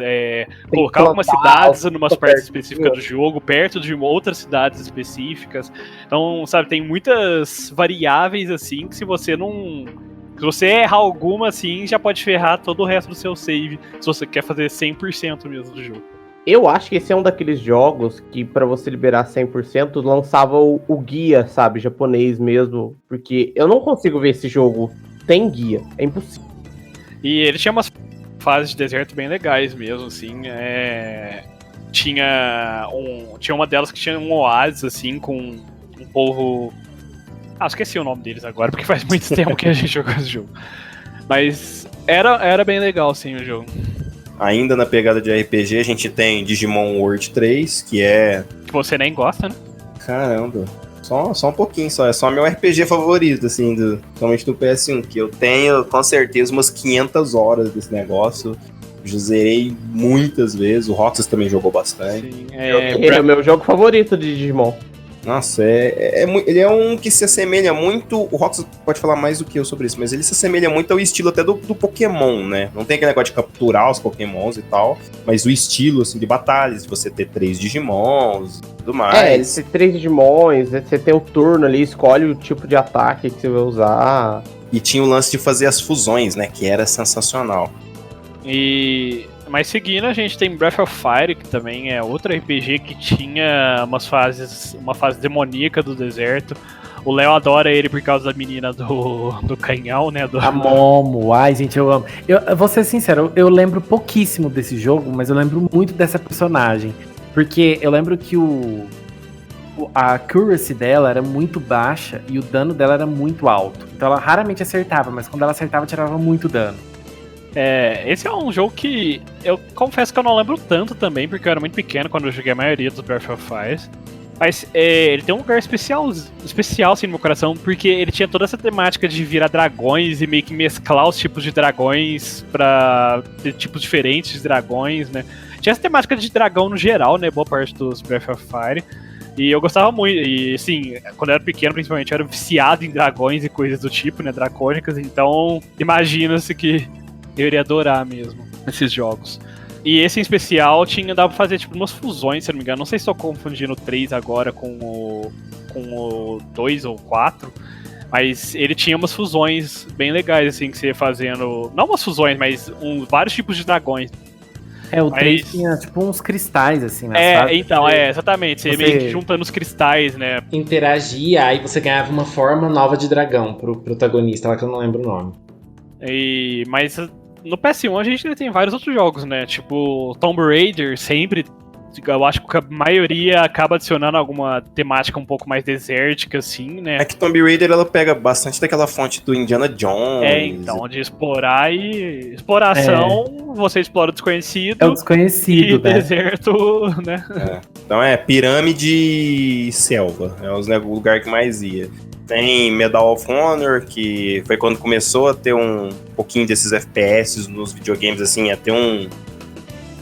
colocar algumas cidades numas partes específicas do jogo, perto de outras cidades específicas. Então, sabe, tem muitas variáveis, assim, que se você errar alguma, assim, já pode ferrar todo o resto do seu save, se você quer fazer 100% mesmo do jogo. Eu acho que esse é um daqueles jogos que, pra você liberar 100%, lançava o guia, sabe, japonês mesmo, porque eu não consigo ver esse jogo sem guia, é impossível. E ele tinha umas fases de deserto bem legais mesmo, assim, tinha uma delas que tinha um oásis, assim, com um povo... esqueci o nome deles agora, porque faz muito tempo que a gente jogou esse jogo. Mas era bem legal, sim, o jogo. Ainda na pegada de RPG, a gente tem Digimon World 3, que é... Que você nem gosta, né? Caramba, só um pouquinho só. É só meu RPG favorito, assim, principalmente do PS1, que eu tenho, com certeza, umas 500 horas desse negócio. Já zerei muitas vezes, o Roxas também jogou bastante. Sim, Ele é o meu jogo favorito de Digimon. Nossa, ele é um que se assemelha muito... O Roxas pode falar mais do que eu sobre isso, mas ele se assemelha muito ao estilo até do Pokémon, né? Não tem aquele negócio de capturar os Pokémons e tal, mas o estilo, assim, de batalhas, de você ter 3 Digimons e tudo mais. Você tem 3 Digimons, você tem o turno ali, escolhe o tipo de ataque que você vai usar. E tinha o lance de fazer as fusões, né? Que era sensacional. Mas seguindo, a gente tem Breath of Fire, que também é outro RPG que tinha uma fase demoníaca do deserto. O Léo adora ele por causa da menina do canhão, né? A Momo, ai gente, eu amo. Eu vou ser sincero, eu lembro pouquíssimo desse jogo, mas eu lembro muito dessa personagem. Porque eu lembro que a accuracy dela era muito baixa e o dano dela era muito alto. Então ela raramente acertava, mas quando ela acertava, tirava muito dano. Esse é um jogo que eu confesso que eu não lembro tanto também, porque eu era muito pequeno quando eu joguei a maioria dos Breath of Fire. Mas ele tem um lugar especial assim no meu coração, porque ele tinha toda essa temática de virar dragões e meio que mesclar os tipos de dragões pra ter tipos diferentes de dragões, né? Tinha essa temática de dragão no geral, né? Boa parte dos Breath of Fire. E eu gostava muito, e assim, quando eu era pequeno, principalmente, eu era viciado em dragões e coisas do tipo, né? Dracônicas, então imagina-se que eu iria adorar mesmo esses jogos. E esse em especial dava pra fazer tipo umas fusões, se eu não me engano. Não sei se estou confundindo o 3 agora com o 2 ou 4. Mas ele tinha umas fusões bem legais, assim, que você ia fazendo. Não umas fusões, mas vários tipos de dragões. O 3 tinha tipo uns cristais, assim, nas fases. Então, exatamente. Você meio que juntando os cristais, né? Interagia, aí você ganhava uma forma nova de dragão pro protagonista, lá que eu não lembro o nome. Mas no PS1 a gente ainda tem vários outros jogos, né? Tipo, Tomb Raider sempre. Eu acho que a maioria acaba adicionando alguma temática um pouco mais desértica, assim, né? É que Tomb Raider, ela pega bastante daquela fonte do Indiana Jones. Então, de explorar e... Exploração, você explora o desconhecido. É o desconhecido, e né? deserto, né? Então pirâmide e selva. É o lugar que mais ia. Tem Medal of Honor, que foi quando começou a ter um pouquinho desses FPS nos videogames, assim, a ter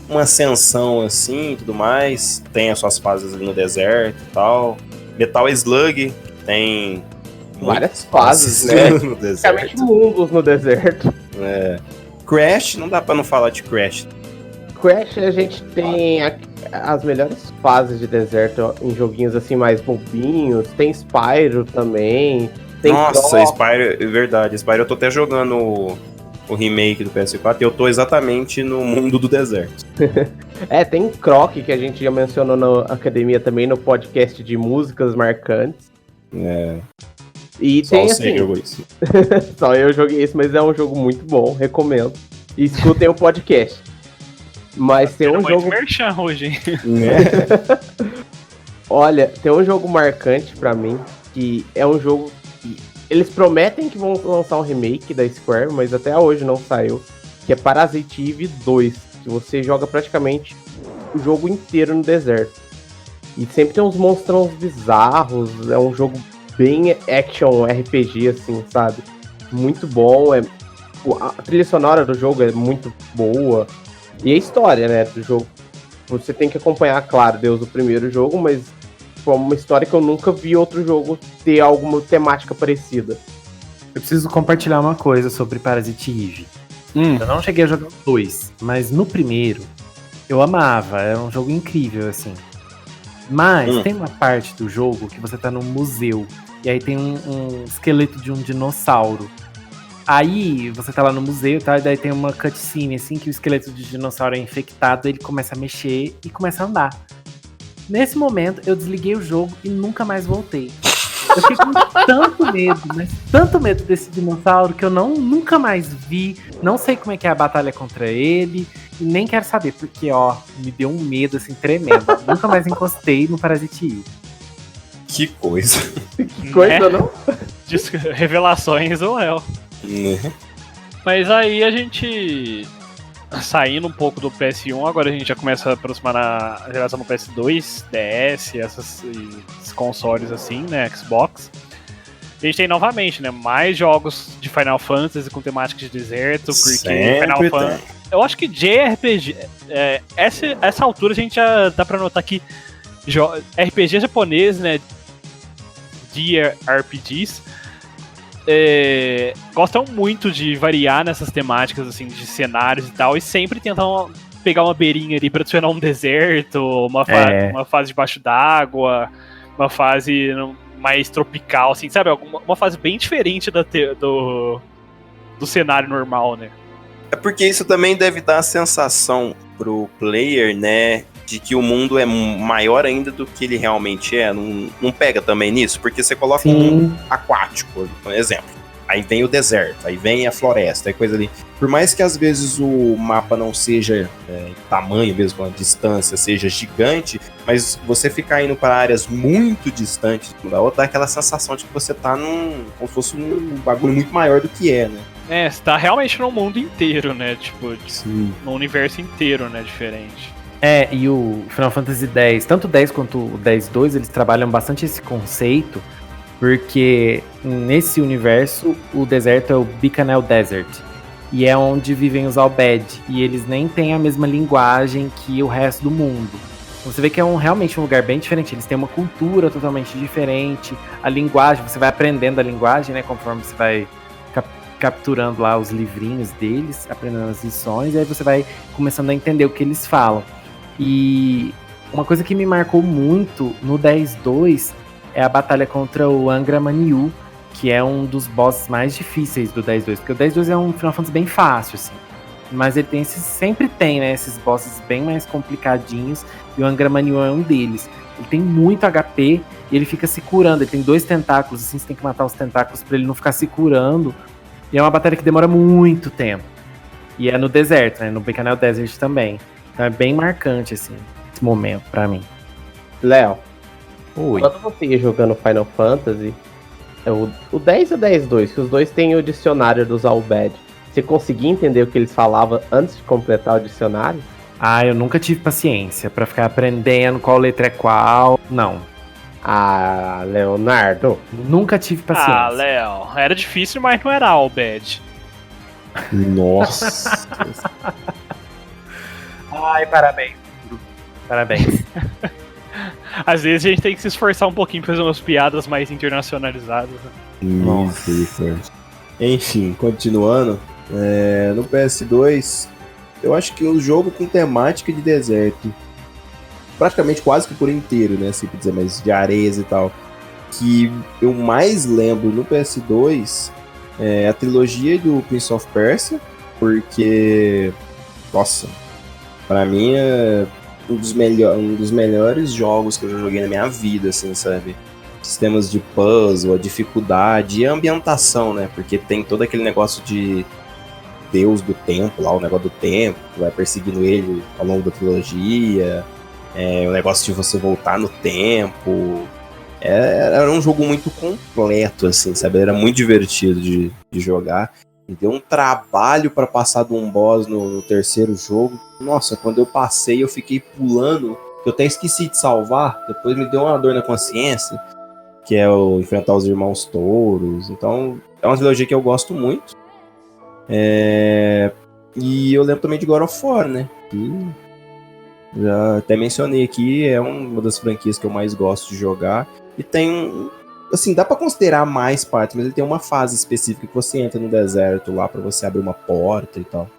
uma ascensão assim e tudo mais. Tem as suas fases ali no deserto e tal. Metal Slug tem várias fases, né? No deserto. Praticamente mundos no deserto. Crash, não dá pra não falar de Crash. Crash, a gente tem as melhores fases de deserto em joguinhos assim mais bobinhos. Tem Spyro também. Tem Nossa, Spyro, é verdade. Spyro eu tô até jogando o remake do PS4 e eu tô exatamente no mundo do deserto. Tem Croc, que a gente já mencionou na academia também, no podcast de músicas marcantes. E Só tem você jogou isso. Só eu joguei isso, mas é um jogo muito bom, recomendo. E escutem o podcast. Mas tem um jogo... merchan hoje, hein? Olha, tem um jogo marcante pra mim, que é um jogo que eles prometem que vão lançar um remake da Square, mas até hoje não saiu, que é Parasite Eve 2, que você joga praticamente o jogo inteiro no deserto. E sempre tem uns monstrões bizarros, é um jogo bem action RPG, assim, sabe? Muito bom, a trilha sonora do jogo é muito boa, e a história, né, do jogo. Você tem que acompanhar, claro, Deus do primeiro jogo, mas foi uma história que eu nunca vi outro jogo ter alguma temática parecida. Eu preciso compartilhar uma coisa sobre Parasite Eve. Eu não cheguei a jogar o 2, mas no primeiro eu amava, era um jogo incrível, assim. Mas tem uma parte do jogo que você tá num museu, e aí tem um esqueleto de um dinossauro. Aí você tá lá no museu, tá? E daí tem uma cutscene, assim, que o esqueleto de dinossauro é infectado, ele começa a mexer e começa a andar. Nesse momento, eu desliguei o jogo e nunca mais voltei. Eu fiquei com tanto medo, mas tanto medo desse dinossauro que eu nunca mais vi. Não sei como é que é a batalha contra ele. E nem quero saber, porque, me deu um medo, assim, tremendo. Nunca mais encostei no Parasite Eve. Que coisa. Que coisa, não? Revelações ou Léo. Mas aí a gente... Saindo um pouco do PS1, agora a gente já começa a aproximar na geração do PS2, DS, esses consoles assim, né, Xbox. A gente tem novamente, né, mais jogos de Final Fantasy com temática de deserto, porque Final Fantasy... Eu acho que JRPG... essa altura a gente já dá pra notar que RPG japonês, né, JRPGs, gostam muito de variar nessas temáticas, assim, de cenários e tal, e sempre tentam pegar uma beirinha ali pra adicionar um deserto, uma fase debaixo d'água, uma fase mais tropical, assim, sabe? Uma fase bem diferente do cenário normal, né? É porque isso também deve dar a sensação pro player, né, de que o mundo é maior ainda do que ele realmente é. Não pega também nisso? Porque você coloca um mundo aquático, por exemplo. Aí vem o deserto, aí vem a floresta, aí coisa ali. Por mais que às vezes o mapa não seja tamanho mesmo, a distância seja gigante, mas você ficar indo para áreas muito distantes uma da outra, dá aquela sensação de que você tá como se fosse um bagulho muito maior do que é, né? Você tá realmente no mundo inteiro, né? Tipo, no universo inteiro, né? Diferente. E o Final Fantasy X, tanto o 10 quanto o X-2, eles trabalham bastante esse conceito, porque nesse universo o deserto é o Bicanel Desert, e é onde vivem os Albed, e eles nem têm a mesma linguagem que o resto do mundo. Você vê que é realmente um lugar bem diferente, eles têm uma cultura totalmente diferente, a linguagem, você vai aprendendo a linguagem, né, conforme você vai capturando lá os livrinhos deles, aprendendo as lições, e aí você vai começando a entender o que eles falam. E uma coisa que me marcou muito no 10-2 é a batalha contra o Angra Mainyu, que é um dos bosses mais difíceis do 10-2, porque o 10-2 é um Final Fantasy bem fácil, assim. Mas ele tem sempre tem, né? Esses bosses bem mais complicadinhos. E o Angra Mainyu é um deles. Ele tem muito HP e ele fica se curando. Ele tem 2 tentáculos, assim, você tem que matar os tentáculos pra ele não ficar se curando. E é uma batalha que demora muito tempo. E é no deserto, né? No Bicanel Desert também. Então é bem marcante, assim, esse momento pra mim. Léo, Oi. quando você ia jogando Final Fantasy, o 10 e o 10-2, que os dois têm o dicionário dos Albed, você conseguia entender o que eles falavam antes de completar o dicionário? Ah, eu nunca tive paciência pra ficar aprendendo qual letra é qual. Não. Ah, Leonardo. Nunca tive paciência. Ah, Léo, era difícil, mas não era all bad. Nossa. Ai, parabéns. Parabéns. Às vezes a gente tem que se esforçar um pouquinho pra fazer umas piadas mais internacionalizadas. Né? Misericórdia. Enfim, continuando. No PS2, eu acho que o jogo com temática de deserto, praticamente quase que por inteiro, né? Assim, pra dizer, mas de areias e tal, que eu mais lembro no PS2 é a trilogia do Prince of Persia, porque, nossa, pra mim é um dos melhores jogos que eu já joguei na minha vida, assim, sabe? Sistemas de puzzle, a dificuldade e a ambientação, né? Porque tem todo aquele negócio de Deus do tempo lá, o negócio do tempo, que vai perseguindo ele ao longo da trilogia, o negócio de você voltar no tempo. Era um jogo muito completo, assim, sabe? Era muito divertido de jogar. Me deu um trabalho pra passar de um boss no terceiro jogo. Nossa, quando eu passei, eu fiquei pulando, que eu até esqueci de salvar. Depois me deu uma dor na consciência, que é o enfrentar os irmãos touros. Então, é uma trilogia que eu gosto muito. E eu lembro também de God of War, né? Que já até mencionei aqui, é uma das franquias que eu mais gosto de jogar. E tem assim, dá pra considerar mais partes, mas ele tem uma fase específica que você entra no deserto lá pra você abrir uma porta e tal.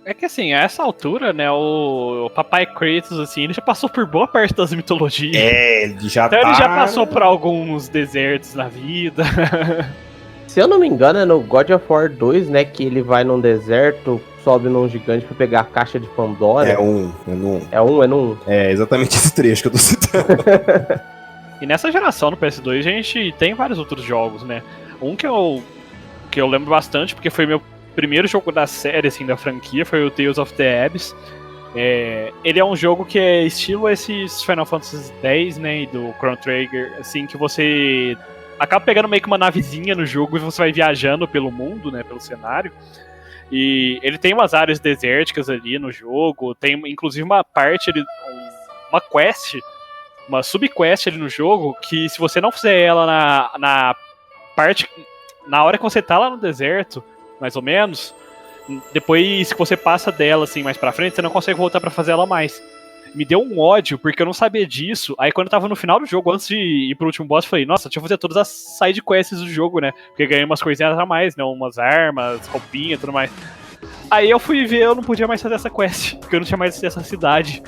É que assim, a essa altura, né, o Papai Kratos, assim, ele já passou por boa parte das mitologias. Ele já então ele já passou por alguns desertos na vida. Se eu não me engano, é no God of War 2, né, que ele vai num deserto, sobe num gigante pra pegar a caixa de Pandora. É no 1. É exatamente esse trecho que eu tô citando. E nessa geração no PS2 a gente tem vários outros jogos, né? Um que eu lembro bastante, porque foi meu primeiro jogo da série, assim, da franquia, foi o Tales of the Abyss. Ele é um jogo que é estilo esses Final Fantasy X, né, e do Chrono Trigger, assim, que você acaba pegando meio que uma navezinha no jogo e você vai viajando pelo mundo, né, pelo cenário. E ele tem umas áreas desérticas ali no jogo, tem inclusive uma parte ali, uma quest, uma subquest ali no jogo, que se você não fizer ela na parte, na hora que você tá lá no deserto, mais ou menos, depois que você passa dela assim mais pra frente, você não consegue voltar pra fazer ela mais. Me deu um ódio, porque eu não sabia disso. Aí quando eu tava no final do jogo, antes de ir pro último boss, eu falei, nossa, deixa eu fazer todas as side quests do jogo, né? Porque ganhei umas coisinhas a mais, né? Umas armas, roupinha e tudo mais. Aí eu fui ver, eu não podia mais fazer essa quest, porque eu não tinha mais essa cidade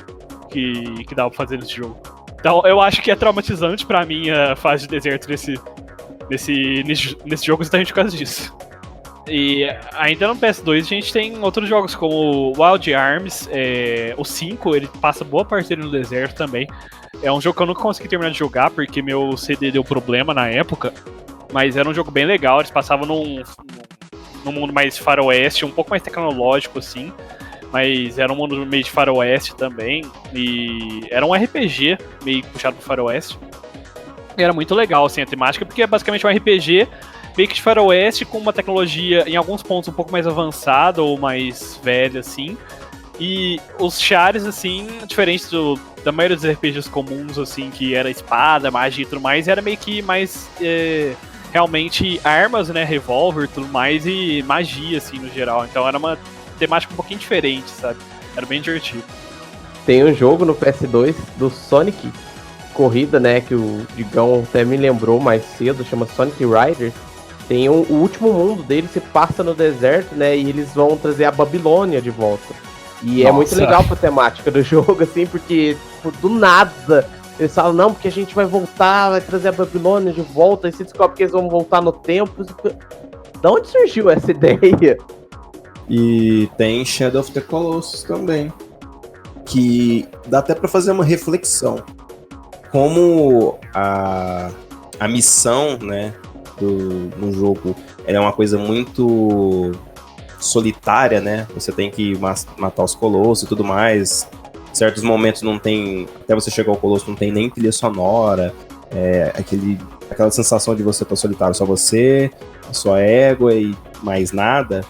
que dava pra fazer nesse jogo. Então eu acho que é traumatizante pra mim a fase de deserto nesse jogo exatamente por causa disso. E ainda no PS2 a gente tem outros jogos como Wild Arms, o 5, ele passa boa parte dele no deserto também. É um jogo que eu nunca consegui terminar de jogar porque meu CD deu problema na época, mas era um jogo bem legal, eles passavam num mundo mais faroeste, um pouco mais tecnológico assim, mas era um mundo meio de faroeste também, e era um RPG meio puxado pro faroeste. E era muito legal assim a temática, porque é basicamente um RPG meio que de faroeste com uma tecnologia em alguns pontos um pouco mais avançada ou mais velha, assim. E os chares, assim, diferentes da maioria dos RPGs comuns, assim, que era espada, magia e tudo mais, era meio que mais realmente armas, né, revólver e tudo mais, e magia, assim, no geral. Então era uma temática um pouquinho diferente, sabe? Era bem divertido. Tem um jogo no PS2 do Sonic Corrida, né, que o Digão até me lembrou mais cedo, chama Sonic Riders. Tem o último mundo dele, se passa no deserto, né? E eles vão trazer a Babilônia de volta. E é muito legal pra temática do jogo, assim, porque tipo, do nada eles falam, não, porque a gente vai voltar, vai trazer a Babilônia de volta, e se descobre que eles vão voltar no tempo. De onde surgiu essa ideia? E tem Shadow of the Colossus também, que dá até para fazer uma reflexão. Como a missão, né, no jogo ela é uma coisa muito solitária, né? Você tem que matar os colossos e tudo mais. Em certos momentos não tem, até você chegar ao colosso, não tem nem trilha sonora. Aquela sensação de você estar solitário, só você, a sua égua e mais nada.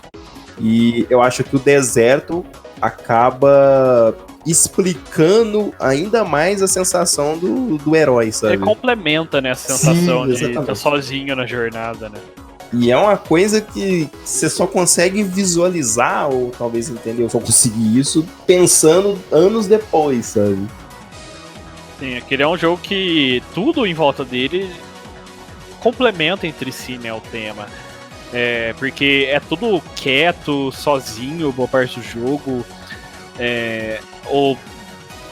E eu acho que o deserto acaba explicando ainda mais a sensação do herói, sabe? Ele complementa, né, a sensação Sim, de estar sozinho na jornada, né? E é uma coisa que você só consegue visualizar, ou talvez entender, eu só consegui isso pensando anos depois, sabe? Sim, aquele é um jogo que tudo em volta dele complementa entre si, né, o tema. Porque é tudo quieto, sozinho, boa parte do jogo. Ou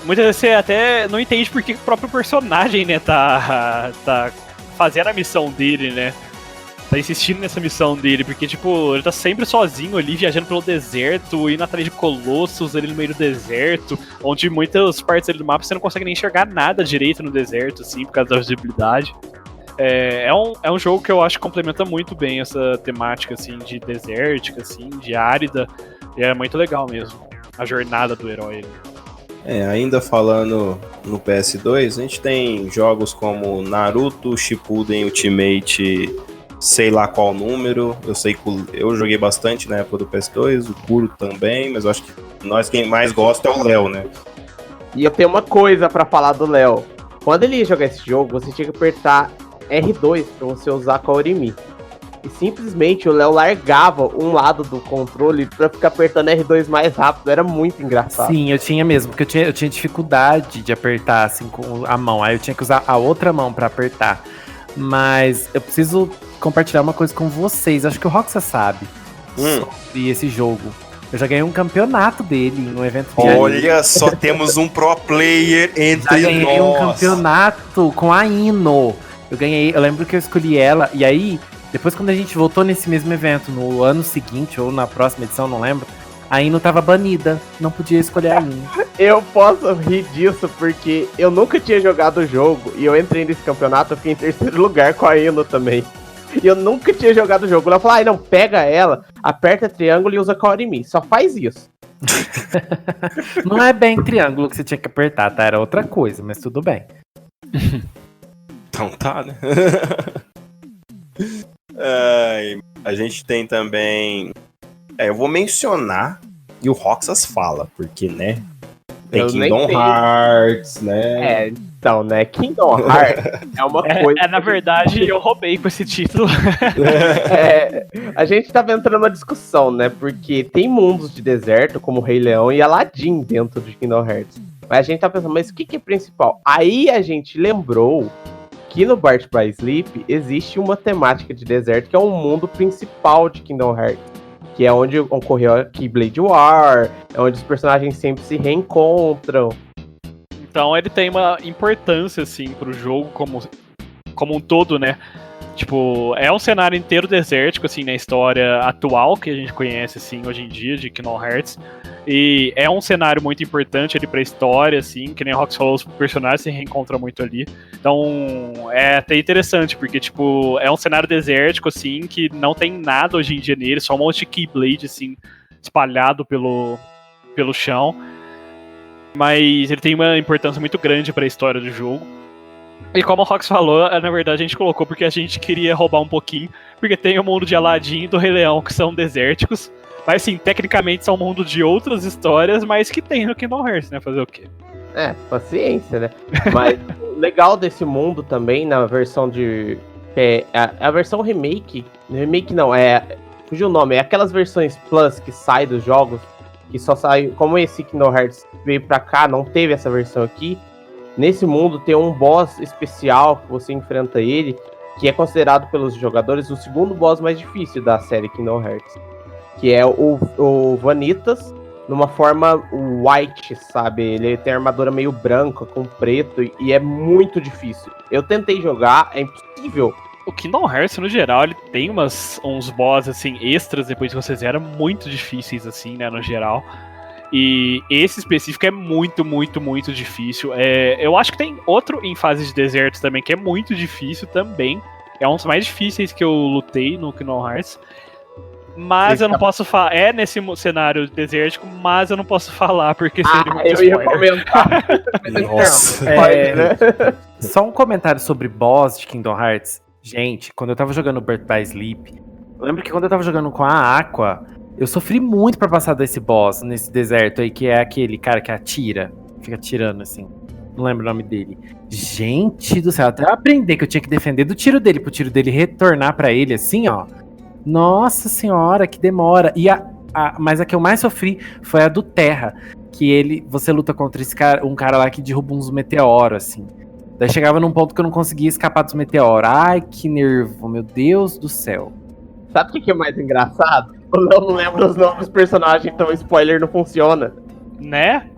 muitas vezes você até não entende por que o próprio personagem, né, tá fazendo a missão dele, né? Tá insistindo nessa missão dele, porque, tipo, ele tá sempre sozinho ali, viajando pelo deserto, indo atrás de colossos ali no meio do deserto, onde muitas partes ali do mapa você não consegue nem enxergar nada direito no deserto, assim, por causa da visibilidade. É um jogo que eu acho que complementa muito bem essa temática, assim, de desértica, assim, de árida, e é muito legal mesmo, a jornada do herói. Ainda falando no PS2, a gente tem jogos como Naruto Shippuden Ultimate, sei lá qual número, eu sei que eu joguei bastante na época do PS2, o Kuro também, mas eu acho que quem mais gosta é o Léo, né? E eu tenho uma coisa pra falar do Léo. Quando ele ia jogar esse jogo, você tinha que apertar R2 pra você usar com a Orimi. E simplesmente o Léo largava um lado do controle pra ficar apertando R2 mais rápido. Era muito engraçado. Sim, eu tinha mesmo, porque eu tinha dificuldade de apertar assim com a mão. Aí eu tinha que usar a outra mão pra apertar. Mas eu preciso compartilhar uma coisa com vocês. Acho que o Roxa sabe sobre esse jogo. Eu já ganhei um campeonato dele em um evento de Olha, só temos um pro player entre já ganhei nós. um campeonato com a Ino. Eu lembro que eu escolhi ela, e aí, depois quando a gente voltou nesse mesmo evento, no ano seguinte, ou na próxima edição, não lembro, a Ino tava banida, não podia escolher a Ino. Eu posso rir disso porque eu nunca tinha jogado o jogo e eu entrei nesse campeonato, eu fiquei em terceiro lugar com a Ino também. E eu nunca tinha jogado o jogo. Ela falou, não, pega ela, aperta triângulo e usa Kaorimi. Só faz isso. Não é bem triângulo que você tinha que apertar, tá? Era outra coisa, mas tudo bem. Então tá, né? A gente tem também... eu vou mencionar e o Roxas fala, porque, né? Tem Kingdom Hearts, né? Então, né? Kingdom Hearts é uma coisa... Na verdade, eu roubei com esse título. A gente tava entrando numa discussão, né? Porque tem mundos de deserto, como o Rei Leão e Aladdin dentro de Kingdom Hearts. Mas a gente tá pensando, mas o que é principal? Aí a gente lembrou que no Birth by Sleep existe uma temática de deserto que é um mundo principal de Kingdom Hearts. Que é onde ocorreu a Keyblade War, é onde os personagens sempre se reencontram. Então ele tem uma importância, assim, pro jogo como um todo, né? Tipo, é um cenário inteiro desértico, assim, na história atual que a gente conhece, assim, hoje em dia, de Kingdom Hearts. E é um cenário muito importante ali pra história, assim, que nem o Rox falou, os personagens se reencontram muito ali. Então, é até interessante, porque, tipo, é um cenário desértico, assim, que não tem nada hoje em dia nele, só um monte de Keyblade, assim, espalhado pelo chão. Mas ele tem uma importância muito grande pra história do jogo. E como o Rox falou, na verdade a gente colocou porque a gente queria roubar um pouquinho, porque tem o mundo de Aladdin e do Rei Leão, que são desérticos. Mas sim, tecnicamente são um mundo de outras histórias, mas que tem no Kingdom Hearts, né? Fazer o quê? Paciência, né? Mas o legal desse mundo também, na versão de... a versão remake... Remake não, fugiu o nome. É aquelas versões Plus que saem dos jogos, que só sai... Como esse Kingdom Hearts veio pra cá, não teve essa versão aqui. Nesse mundo tem um boss especial que você enfrenta ele, que é considerado pelos jogadores o segundo boss mais difícil da série Kingdom Hearts. Que é o Vanitas, numa forma white, sabe? Ele tem armadura meio branca, com preto, e é muito difícil. Eu tentei jogar, é impossível o Kingdom Hearts, no geral, ele tem uns boss, assim, extras depois que você zera, muito difíceis, assim, né, no geral. E esse específico é muito, muito, muito difícil. Eu acho que tem outro em fase de deserto também, que é muito difícil também. É um dos mais difíceis que eu lutei no Kingdom Hearts. Mas eu não posso falar. É nesse cenário desértico, mas eu não posso falar, porque seria muito eu ia spoiler. comentar. Nossa. Só um comentário sobre boss de Kingdom Hearts. Gente, quando eu tava jogando Birth by Sleep, eu lembro que quando eu tava jogando com a Aqua, eu sofri muito pra passar desse boss, nesse deserto aí, que é aquele cara que atira, fica atirando assim. Não lembro o nome dele. Gente do céu, até eu aprender que eu tinha que defender do tiro dele, pro tiro dele retornar pra ele assim, ó. Nossa senhora, que demora. Mas a que eu mais sofri foi a do Terra. Que você luta contra um cara lá que derruba uns meteoros, assim. Daí chegava num ponto que eu não conseguia escapar dos meteoros. Ai, que nervo, meu Deus do céu. Sabe o que é mais engraçado? O Léo não lembra os nomes dos personagens, então o spoiler não funciona. Né?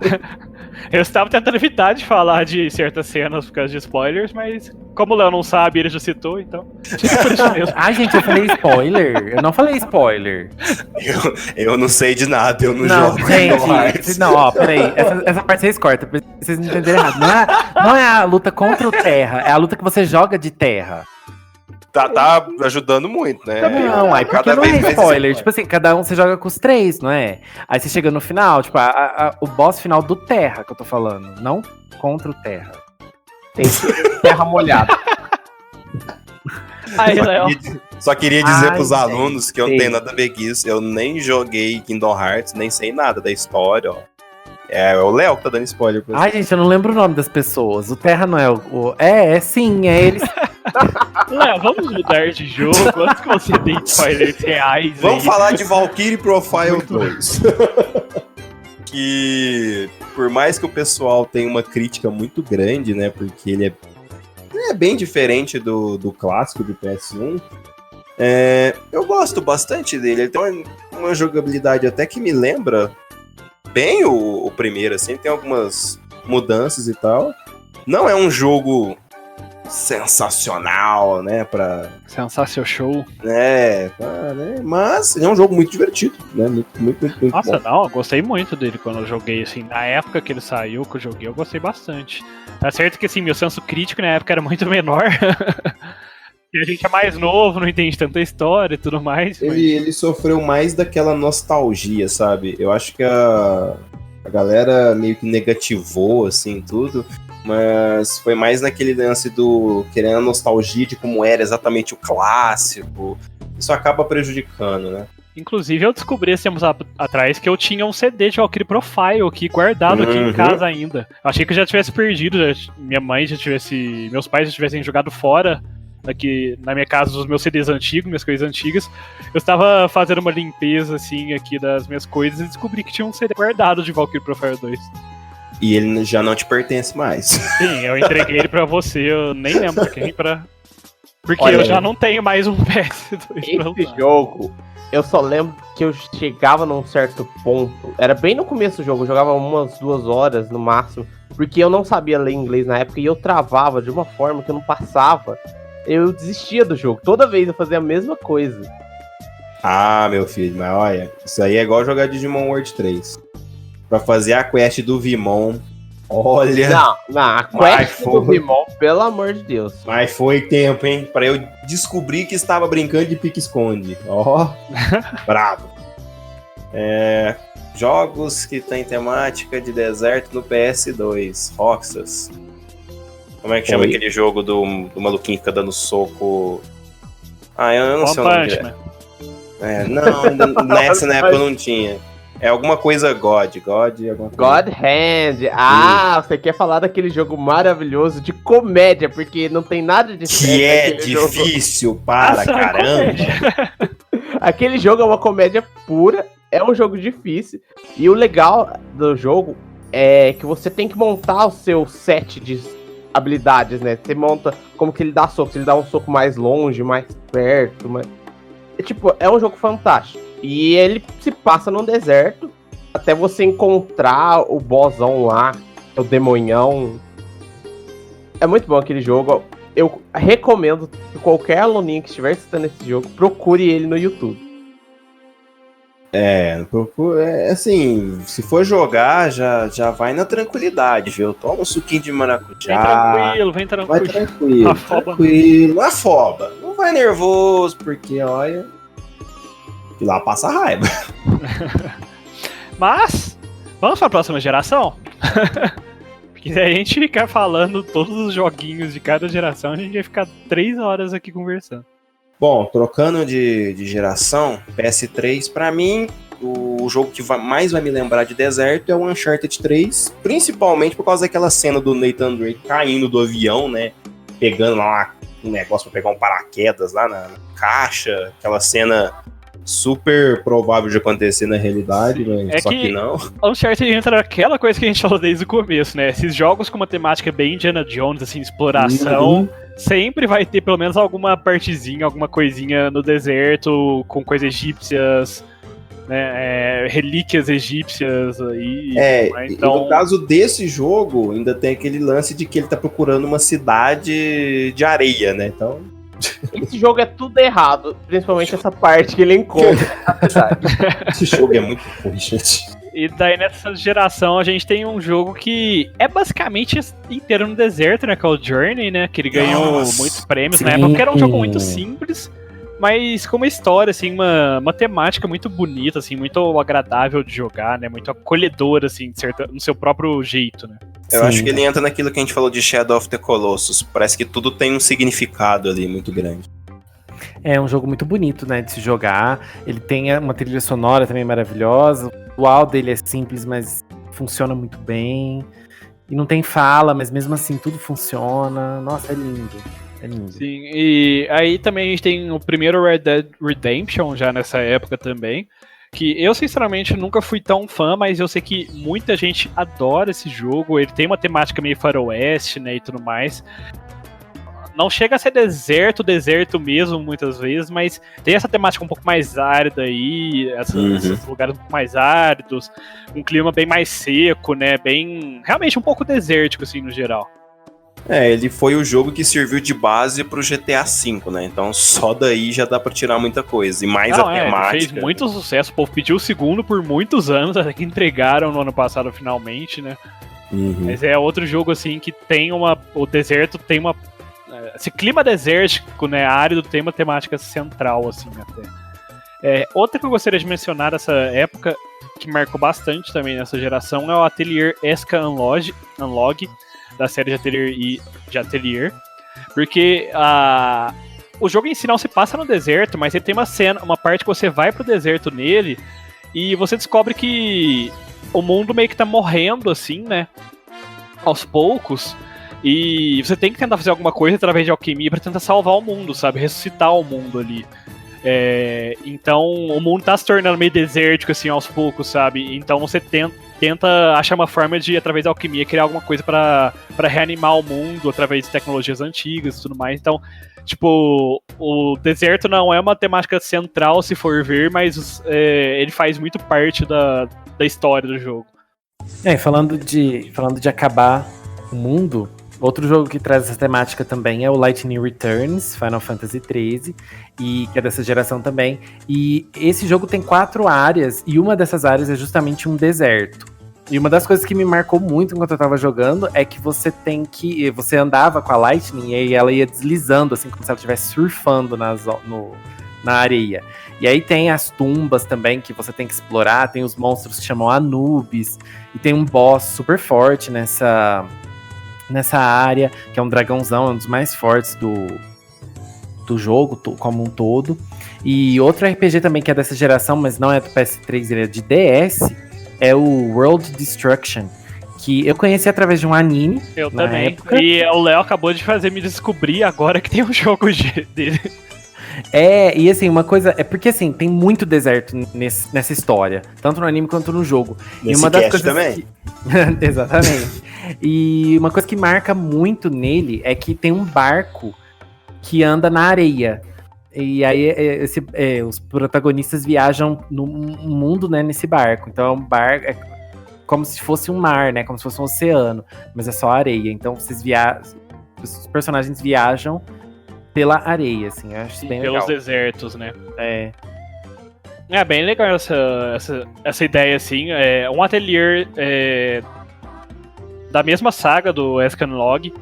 Eu estava tentando evitar de falar de certas cenas por causa de spoilers, mas como o Léo não sabe, ele já citou, então. Por isso mesmo. Ai, gente, eu falei spoiler? Eu não falei spoiler. Eu não sei de nada, eu não Não, jogo. gente, não, ó, peraí. Essa parte vocês cortam, pra vocês não entenderem errado. Não é a luta contra o Terra, é a luta que você joga de terra. Tá ajudando muito, né? Não, aí porque Cada não vez é mais spoiler. Tipo assim, cada um você joga com os 3, não é? Aí você chega no final, tipo, o boss final do Terra que eu tô falando, não contra o Terra. Tem terra molhada. Aí, Léo. Só queria dizer Ai, pros alunos que eu não sei. tenho nada a ver com isso. Eu nem joguei Kingdom Hearts, nem sei nada da história, ó. É o Léo que tá dando spoiler pra Ai, gente, eu não lembro o nome das pessoas. O Terra não é o... sim, é eles. Léo, vamos mudar de jogo antes que você dê spoilers reais. Vamos aí. falar de Valkyrie Profile 2. Que por mais que o pessoal tenha uma crítica muito grande, né? Porque ele é bem diferente do clássico do PS1. Eu gosto bastante dele. Ele tem uma jogabilidade até que me lembra bem o primeiro, assim. Tem algumas mudanças e tal. Não é um jogo sensacional, né? Sensacional show. Né, mas é um jogo muito divertido, né? Muito Nossa, bom. não, eu gostei muito dele quando eu joguei, assim, na época que ele saiu, que eu joguei, eu gostei bastante. Tá certo que, assim, meu senso crítico na época era muito menor. E a gente é mais novo, não entende tanta história e tudo mais. Ele sofreu mais daquela nostalgia, sabe? Eu acho que a galera meio que negativou, assim, tudo. Mas foi mais naquele lance do querendo a nostalgia de como era exatamente o clássico. Isso acaba prejudicando, né? Inclusive, eu descobri esse tempos atrás que eu tinha um CD de Valkyrie Profile aqui, guardado aqui em casa ainda. Eu achei que eu já tivesse perdido, meus pais já tivessem jogado fora aqui na minha casa os meus CDs antigos, minhas coisas antigas. Eu estava fazendo uma limpeza, assim, aqui das minhas coisas e descobri que tinha um CD guardado de Valkyrie Profile 2. E ele já não te pertence mais. Sim, eu entreguei ele pra você, eu nem lembro quem Porque Olha, eu já não tenho mais um PS2 pra Esse usar. jogo, eu só lembro que eu chegava num certo ponto. Era bem no começo do jogo, eu jogava umas 2 horas no máximo. Porque eu não sabia ler inglês na época e eu travava de uma forma que eu não passava. Eu desistia do jogo. Toda vez eu fazia a mesma coisa. Ah, meu filho, mas olha, isso aí é igual jogar Digimon World 3. Pra fazer a quest do Vimon, olha... Não, a quest do Vimon, pelo amor de Deus. Mas foi tempo, hein? Pra eu descobrir que estava brincando de pique-esconde. Ó, bravo. Jogos que tem temática de deserto no PS2. Roxas. Como é que chama aquele jogo do maluquinho que fica dando soco? Ah, eu não sei o nome dele. Não, nessa na época eu não tinha. É alguma coisa God alguma coisa. God Hand. Ah, você quer falar daquele jogo maravilhoso de comédia, porque não tem nada de que é difícil para caramba. Aquele jogo é uma comédia pura, é um jogo difícil. E o legal do jogo é que você tem que montar o seu set de habilidades, né? Você monta como que ele dá soco, se ele dá um soco mais longe, mais perto, é um jogo fantástico. E ele se passa num deserto até você encontrar o bossão lá, o demonhão. É muito bom aquele jogo. eu recomendo que qualquer aluninho que estiver assistindo esse jogo, procure ele no YouTube. Assim, se for jogar, já vai na tranquilidade, viu? Toma um suquinho de maracujá. Vem tranquilo. Vai tranquilo, Afoba. tranquilo. Afoba. Não vai nervoso, porque, olha, que lá passa raiva. Mas, vamos para a próxima geração? Porque se a gente ficar falando todos os joguinhos de cada geração, a gente vai ficar 3 horas aqui conversando. Bom, trocando de geração, PS3, pra mim, o jogo que mais vai me lembrar de deserto é o Uncharted 3, principalmente por causa daquela cena do Nathan Drake caindo do avião, né? Pegando lá um negócio pra pegar um paraquedas lá na caixa, aquela cena super provável de acontecer na realidade, mas só que não. Uncharted entra naquela coisa que a gente falou desde o começo, né? Esses jogos com uma temática bem Indiana Jones, assim, exploração, sempre vai ter pelo menos alguma partezinha, alguma coisinha no deserto, com coisas egípcias, né? Relíquias egípcias aí. Então... E no caso desse jogo, ainda tem aquele lance de que ele tá procurando uma cidade de areia, né? Então... Esse jogo é tudo errado, principalmente essa parte que ele encontra. Esse jogo é muito ruim, gente. E daí nessa geração a gente tem um jogo que é basicamente inteiro no deserto, né? Que é o Journey, né? Que ele ganhou muitos prêmios na época, porque era um jogo muito simples, mas com uma história, assim, uma temática muito bonita, assim, muito agradável de jogar, né? Muito acolhedora, assim, no seu próprio jeito, né? Eu acho que ele entra naquilo que a gente falou de Shadow of the Colossus. Parece que tudo tem um significado ali muito grande. É um jogo muito bonito, né, de se jogar. Ele tem uma trilha sonora também maravilhosa. O visual dele é simples, mas funciona muito bem. E não tem fala, mas mesmo assim tudo funciona. Nossa, é lindo. É lindo. Sim, e aí também a gente tem o primeiro Red Dead Redemption já nessa época também. Que eu, sinceramente, nunca fui tão fã, mas eu sei que muita gente adora esse jogo. Ele tem uma temática meio faroeste, né, e tudo mais. Não chega a ser deserto mesmo, muitas vezes, mas tem essa temática um pouco mais árida aí, esses lugares um pouco mais áridos, um clima bem mais seco, né, bem... realmente um pouco desértico, assim, no geral. Ele foi o jogo que serviu de base pro GTA V, né? Então só daí já dá pra tirar muita coisa. E mais a temática. Ele fez muito sucesso, o povo pediu o segundo por muitos anos, até que entregaram no ano passado finalmente, né? Mas é outro jogo, assim, que tem o deserto tem uma... Esse clima desértico, né, árido, tem uma temática central, assim, até. Outra que eu gostaria de mencionar nessa época, que marcou bastante também nessa geração, é o Atelier Esca Unlog, da série de Atelier, porque o jogo em si não se passa no deserto, mas ele tem uma parte que você vai pro deserto nele e você descobre que o mundo meio que tá morrendo, assim, né, aos poucos, e você tem que tentar fazer alguma coisa através de alquimia pra tentar salvar o mundo, sabe, ressuscitar o mundo ali. Então o mundo tá se tornando meio desértico, assim, aos poucos, sabe, então você tenta achar uma forma de, através da alquimia, criar alguma coisa pra reanimar o mundo através de tecnologias antigas e tudo mais. Então, tipo, o deserto não é uma temática central, se for ver, mas ele faz muito parte da história do jogo. Falando de acabar o mundo, outro jogo que traz essa temática também é o Lightning Returns, Final Fantasy XIII, e que é dessa geração também. E esse jogo tem 4 áreas, e uma dessas áreas é justamente um deserto. E uma das coisas que me marcou muito enquanto eu tava jogando é que você andava com a Lightning e aí ela ia deslizando, assim, como se ela estivesse surfando na areia. E aí tem as tumbas também que você tem que explorar, tem os monstros que chamam Anubis, e tem um boss super forte nessa área, que é um dragãozão, é um dos mais fortes do jogo como um todo. E outro RPG também que é dessa geração, mas não é do PS3, ele é de DS, é o World Destruction, que eu conheci através de um anime. Eu também. Época. E o Léo acabou de fazer me descobrir agora que tem um jogo dele. E assim, uma coisa... É porque, assim, tem muito deserto nessa história. Tanto no anime quanto no jogo. Nesse e uma das coisas também. Exatamente. E uma coisa que marca muito nele é que tem um barco que anda na areia. E aí os protagonistas viajam no mundo, né, nesse barco. Então é um barco... É como se fosse um mar, né? Como se fosse um oceano. Mas é só areia. Então vocês Os personagens viajam pela areia, assim. Eu acho isso bem Pelos legal. desertos, né? É. É bem legal essa ideia, assim. É um ateliê da mesma saga do Escanlog.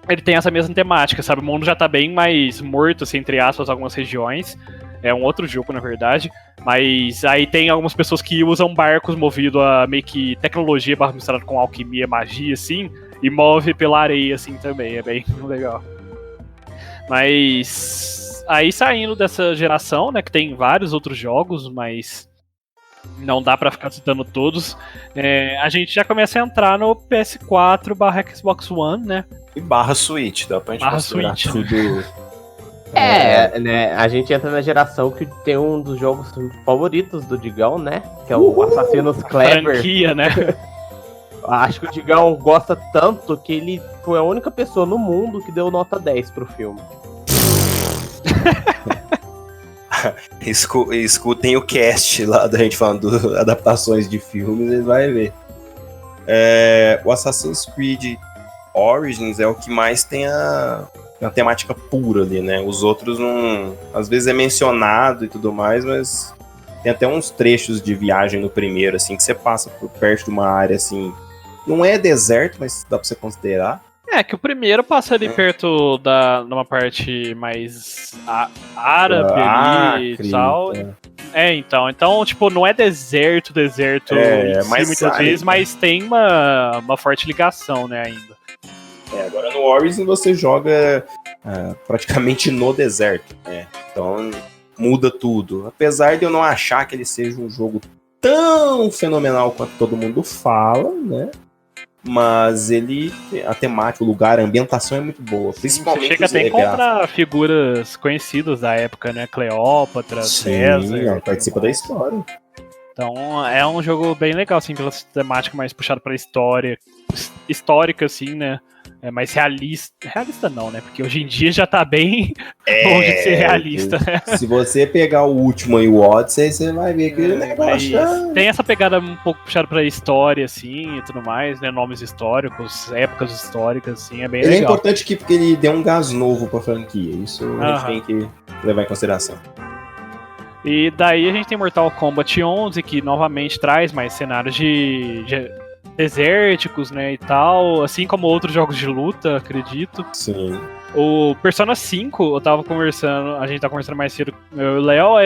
Ele tem essa mesma temática, sabe? O mundo já tá bem mais morto, assim, entre aspas, algumas regiões. É um outro jogo, na verdade. Mas aí tem algumas pessoas que usam barcos movidos a meio que tecnologia misturada com alquimia, magia, assim. E move pela areia, assim, também. É bem legal. Mas aí saindo dessa geração, né, que tem vários outros jogos, mas não dá pra ficar citando todos, a gente já começa a entrar no PS4/Xbox One, né? E barra Switch, dá pra gente considerar Switch. tudo. Né? A gente entra na geração que tem um dos jogos favoritos do Digão, né? Que é o Assassin's Clever. Franquia, né? Acho que o Digão gosta tanto que ele foi a única pessoa no mundo que deu nota 10 pro filme. Escutem o cast lá da gente falando de adaptações de filmes, eles vão ver. O Assassin's Creed Origins é o que mais tem a temática pura ali, né? Os outros não... Às vezes é mencionado e tudo mais, mas tem até uns trechos de viagem no primeiro, assim, que você passa por perto de uma área, assim... Não é deserto, mas dá pra você considerar. Que o primeiro passa ali perto numa parte mais árabe ali e tal. Então, tipo, não é deserto em si, mas muitas vezes, mas tem uma forte ligação, né, ainda. Agora no Origins você joga praticamente no deserto, né? Então muda tudo. Apesar de eu não achar que ele seja um jogo tão fenomenal quanto todo mundo fala, né? Mas a temática, o lugar, a ambientação é muito boa. Principalmente você chega até a encontrar figuras conhecidas da época, né? Cleópatra, César. Participa da história. Então é um jogo bem legal, assim, pela temática mais puxada pra história. Histórica, assim, né? É mais realista. Realista não, né? Porque hoje em dia já tá bem longe de ser realista, né? Se você pegar o último e o Odyssey, você vai ver que o negócio tem essa pegada um pouco puxada pra história, assim, e tudo mais, né? Nomes históricos, épocas históricas, assim, é bem legal. É importante porque ele deu um gás novo pra franquia. Isso a gente tem que levar em consideração. E daí a gente tem Mortal Kombat 11, que novamente traz mais cenários de desérticos, né, e tal, assim como outros jogos de luta, acredito. Sim. O Persona 5, a gente tá conversando mais cedo, eu e o Léo,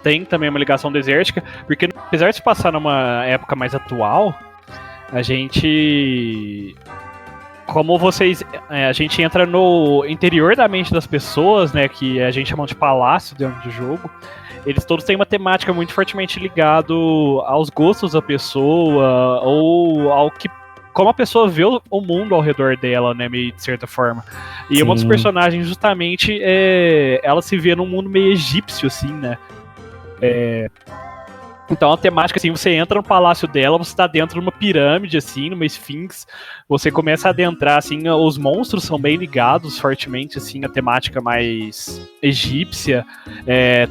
tem também uma ligação desértica, porque apesar de se passar numa época mais atual, a gente... a gente entra no interior da mente das pessoas, né, que a gente chama de palácio dentro do jogo. Eles todos têm uma temática muito fortemente ligada aos gostos da pessoa, ou ao que... como a pessoa vê o mundo ao redor dela, né, meio de certa forma. E uma dos personagens, justamente, ela se vê num mundo meio egípcio, assim, né. Então a temática, assim, você entra no palácio dela, você tá dentro de uma pirâmide, assim, numa esfinx, você começa a adentrar, assim, os monstros são bem ligados fortemente, assim, a temática mais egípcia,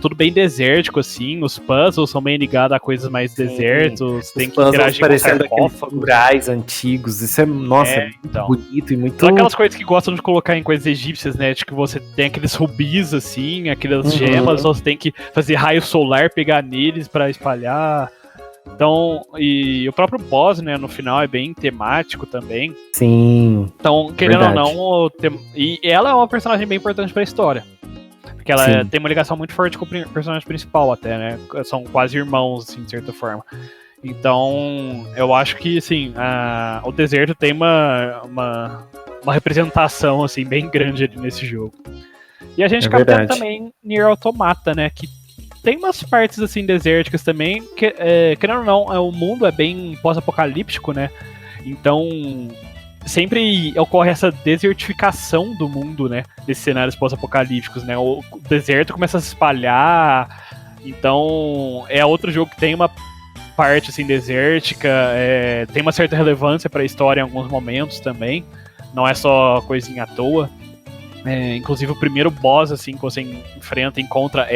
tudo bem desértico, assim, os puzzles são bem ligados a coisas mais desertos, tem que interagir com sarcófagos. Murais antigos, isso é, nossa, então, muito bonito e muito... São aquelas coisas que gostam de colocar em coisas egípcias, né, de que você tem aqueles rubis, assim, aquelas gemas, você tem que fazer raio solar, pegar neles pra espalhar. Então, e o próprio boss, né, no final é bem temático também. Sim. Então, querendo ou não, e ela é uma personagem bem importante pra história. Porque ela tem uma ligação muito forte com o personagem principal até, né? São quase irmãos, assim, de certa forma. Então, eu acho que, assim, o deserto tem uma representação, assim, bem grande ali nesse jogo. E a gente acaba tendo também Nier Automata, né, que tem umas partes, assim, desérticas também, que, querendo ou não, o mundo é bem pós-apocalíptico, né? Então, sempre ocorre essa desertificação do mundo, né? Desses cenários pós-apocalípticos, né? O deserto começa a se espalhar, então é outro jogo que tem uma parte, assim, desértica, tem uma certa relevância pra história em alguns momentos também, não é só coisinha à toa. Inclusive o primeiro boss, assim, que você encontra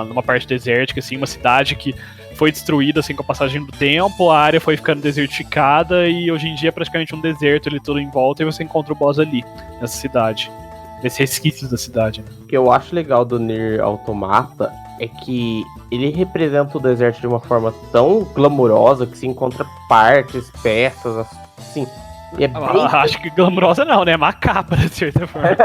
numa parte desértica, assim, uma cidade que foi destruído assim com a passagem do tempo, a área foi ficando desertificada e hoje em dia é praticamente um deserto ali tudo em volta e você encontra o boss ali, nessa cidade. Nesses resquícios da cidade. Né? O que eu acho legal do Nier Automata é que ele representa o deserto de uma forma tão glamurosa que se encontra partes, peças, assim. E é bem... Acho que glamurosa não, né? Macabra, de certa forma.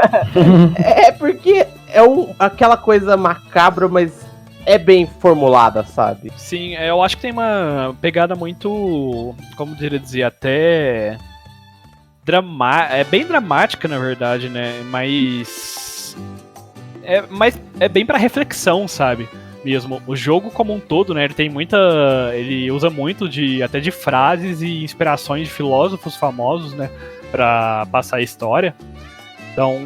É porque é aquela coisa macabra, mas é bem formulada, sabe? Sim, eu acho que tem uma pegada muito, como eu dizer, até é bem dramática, na verdade, né? Mas é bem pra reflexão, sabe? Mesmo. O jogo como um todo, né? Ele usa muito até de frases e inspirações de filósofos famosos, né? Pra passar a história. Então,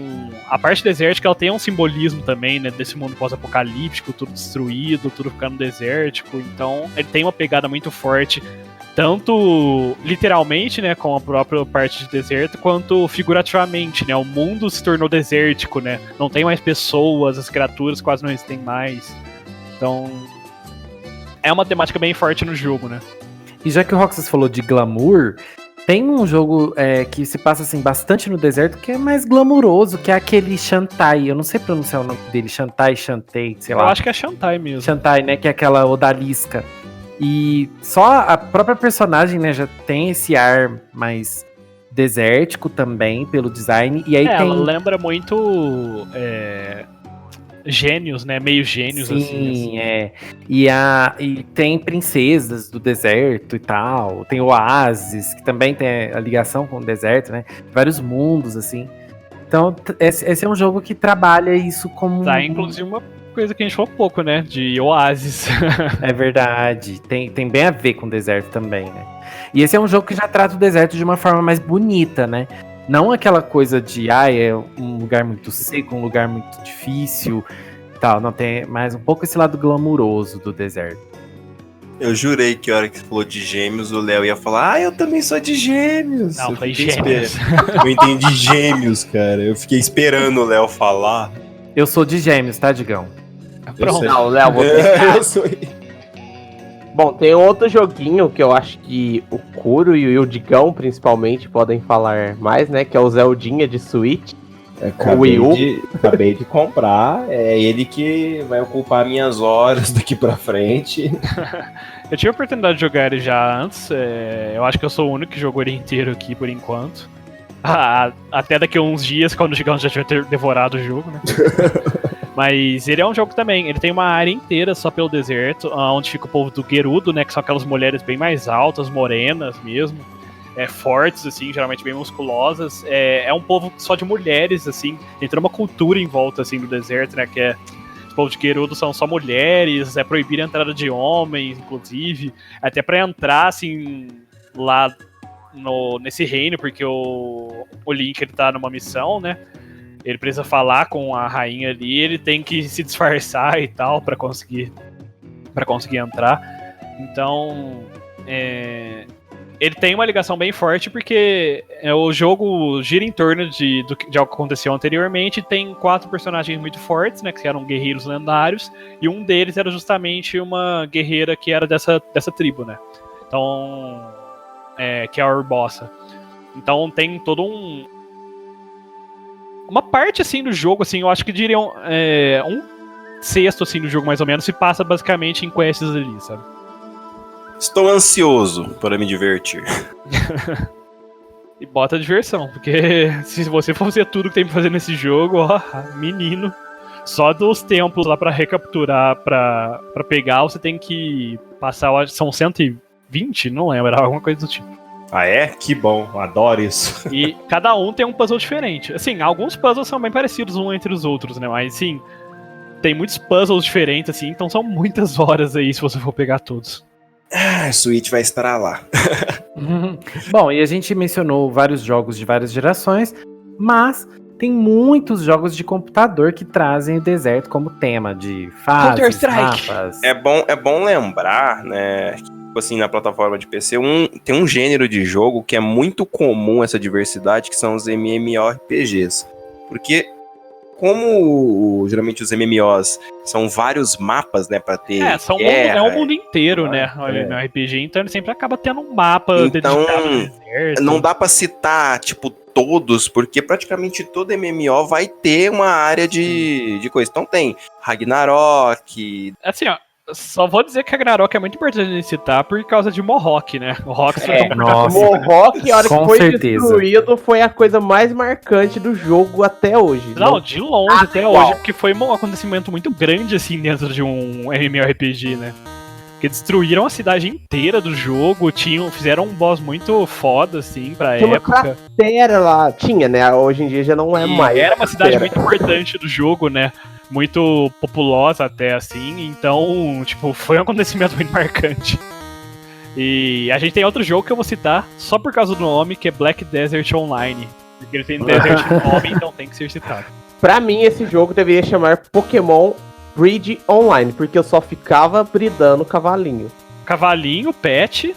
a parte desértica, ela tem um simbolismo também, né? Desse mundo pós-apocalíptico, tudo destruído, tudo ficando desértico. Então, ele tem uma pegada muito forte, tanto literalmente, né, com a própria parte de deserto, quanto figurativamente, né? O mundo se tornou desértico, né? Não tem mais pessoas, as criaturas quase não existem mais. Então, é uma temática bem forte no jogo, né? E já que o Roxas falou de glamour, tem um jogo que se passa assim bastante no deserto que é mais glamuroso, que é aquele Shantae. Eu não sei pronunciar o nome dele, Shantae, sei lá. Eu acho que é Shantae mesmo. Shantae, né? Que é aquela odalisca. E só a própria personagem, né, já tem esse ar mais desértico também, pelo design. E aí tem... ela lembra muito gênios, né? Meio gênios, Sim, assim. E tem princesas do deserto e tal. Tem oásis, que também tem a ligação com o deserto, né? Vários mundos, assim. Então, esse é um jogo que trabalha isso como... Tá, inclusive uma coisa que a gente falou pouco, né? De oásis. É verdade. Tem bem a ver com o deserto também, né? E esse é um jogo que já trata o deserto de uma forma mais bonita, né? Não aquela coisa de, é um lugar muito seco, um lugar muito difícil e tal. Não, tem mais um pouco esse lado glamuroso do deserto. Eu jurei que a hora que você falou de gêmeos, o Léo ia falar, eu também sou de gêmeos. Não, eu foi fiquei gêmeos. Eu entendi gêmeos, cara. Eu fiquei esperando o Léo falar. Eu sou de Gêmeos, tá, Digão? Pronto. Não, Léo, você... Eu sou... Bom, tem outro joguinho que eu acho que o Kuro e o Digão, principalmente, podem falar mais, né? Que é o Zeldinha de Switch. Acabei de comprar. É ele que vai ocupar minhas horas daqui pra frente. Eu tive a oportunidade de jogar ele já antes. Eu acho que eu sou o único que jogou ele inteiro aqui, por enquanto. Até daqui a uns dias, quando o Digão já tiver devorado o jogo, né? Mas ele é um jogo também, ele tem uma área inteira só pelo deserto, onde fica o povo do Gerudo, né, que são aquelas mulheres bem mais altas, morenas mesmo, fortes, assim, geralmente bem musculosas. É um povo só de mulheres, assim, tem toda uma cultura em volta, assim, do deserto, né, que os povos de Gerudo são só mulheres, é proibir a entrada de homens, inclusive, até pra entrar, assim, lá nesse reino, porque o Link, ele tá numa missão, né, ele precisa falar com a rainha ali, ele tem que se disfarçar e tal pra conseguir entrar. Então, ele tem uma ligação bem forte porque o jogo gira em torno de algo que aconteceu anteriormente. Tem 4 personagens muito fortes, né, que eram guerreiros lendários, e um deles era justamente uma guerreira que era dessa tribo, né. Então, que é a Urbosa. Então tem todo uma parte, assim, do jogo, assim, eu acho que diriam um sexto, assim, do jogo, mais ou menos, se passa basicamente em quests ali, sabe? Estou ansioso para me divertir. E bota diversão, porque se você for fazer tudo que tem pra fazer nesse jogo, ó, menino, só dos templos lá pra recapturar, pra pegar, você tem que passar, são 120? Não lembro, era alguma coisa do tipo. Ah, é? Que bom, adoro isso. E cada um tem um puzzle diferente. Assim, alguns puzzles são bem parecidos uns entre os outros, né? Mas, sim, tem muitos puzzles diferentes, assim, então são muitas horas aí se você for pegar todos. A Switch vai estar lá. Bom, e a gente mencionou vários jogos de várias gerações, mas tem muitos jogos de computador que trazem o deserto como tema de fases, mapas. É bom lembrar, né, tipo assim, na plataforma de PC, tem um gênero de jogo que é muito comum essa diversidade, que são os MMORPGs. Porque como geralmente os MMOs são vários mapas, né, pra ter é o mundo inteiro, né, o RPG, então ele sempre acaba tendo um mapa então, dedicado ao deserto. Não dá pra citar, tipo, todos, porque praticamente todo MMO vai ter uma área de coisa. Então tem Ragnarok... Assim, ó, só vou dizer que Ragnarok é muito importante de citar por causa de Mohawk, né? Mohawk Mohawk, a hora que foi destruído, foi a coisa mais marcante do jogo até hoje. Não, de longe até hoje, porque foi um acontecimento muito grande, assim, dentro de um MMORPG, né? Porque destruíram a cidade inteira do jogo, fizeram um boss muito foda, assim, pra tinha época. Uma cratera lá, tinha, né? Hoje em dia já não é mais. Era uma cidade muito importante do jogo, né? Muito populosa até, assim, então, tipo, foi um acontecimento muito marcante. E a gente tem outro jogo que eu vou citar só por causa do nome, que é Black Desert Online. Porque ele tem Desert no nome, então tem que ser citado. Pra mim, esse jogo deveria chamar Pokémon Breed Online, porque eu só ficava bridando cavalinho. Cavalinho, pet,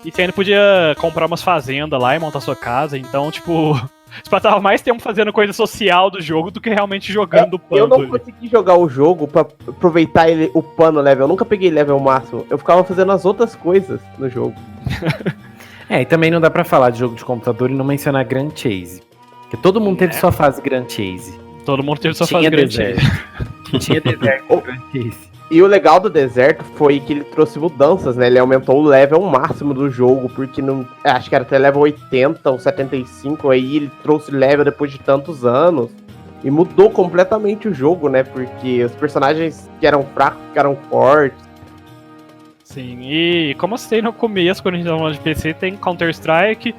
e você ainda podia comprar umas fazendas lá e montar sua casa, então, tipo... Você passava mais tempo fazendo coisa social do jogo do que realmente jogando o pano. Eu não consegui jogar o jogo pra aproveitar o pano level. Eu nunca peguei level máximo. Eu ficava fazendo as outras coisas no jogo. E também não dá pra falar de jogo de computador e não mencionar Grand Chase. Porque todo mundo teve sua fase Grand Chase. Todo mundo teve sua fase Grand Chase. Tinha deserto Grand Chase. E o legal do deserto foi que ele trouxe mudanças, né? Ele aumentou o level máximo do jogo, porque não, acho que era até level 80 ou 75, aí ele trouxe level depois de tantos anos. E mudou completamente o jogo, né? Porque os personagens que eram fracos ficaram fortes. Sim, e como eu citei no começo, quando a gente tava falando de PC, tem Counter-Strike,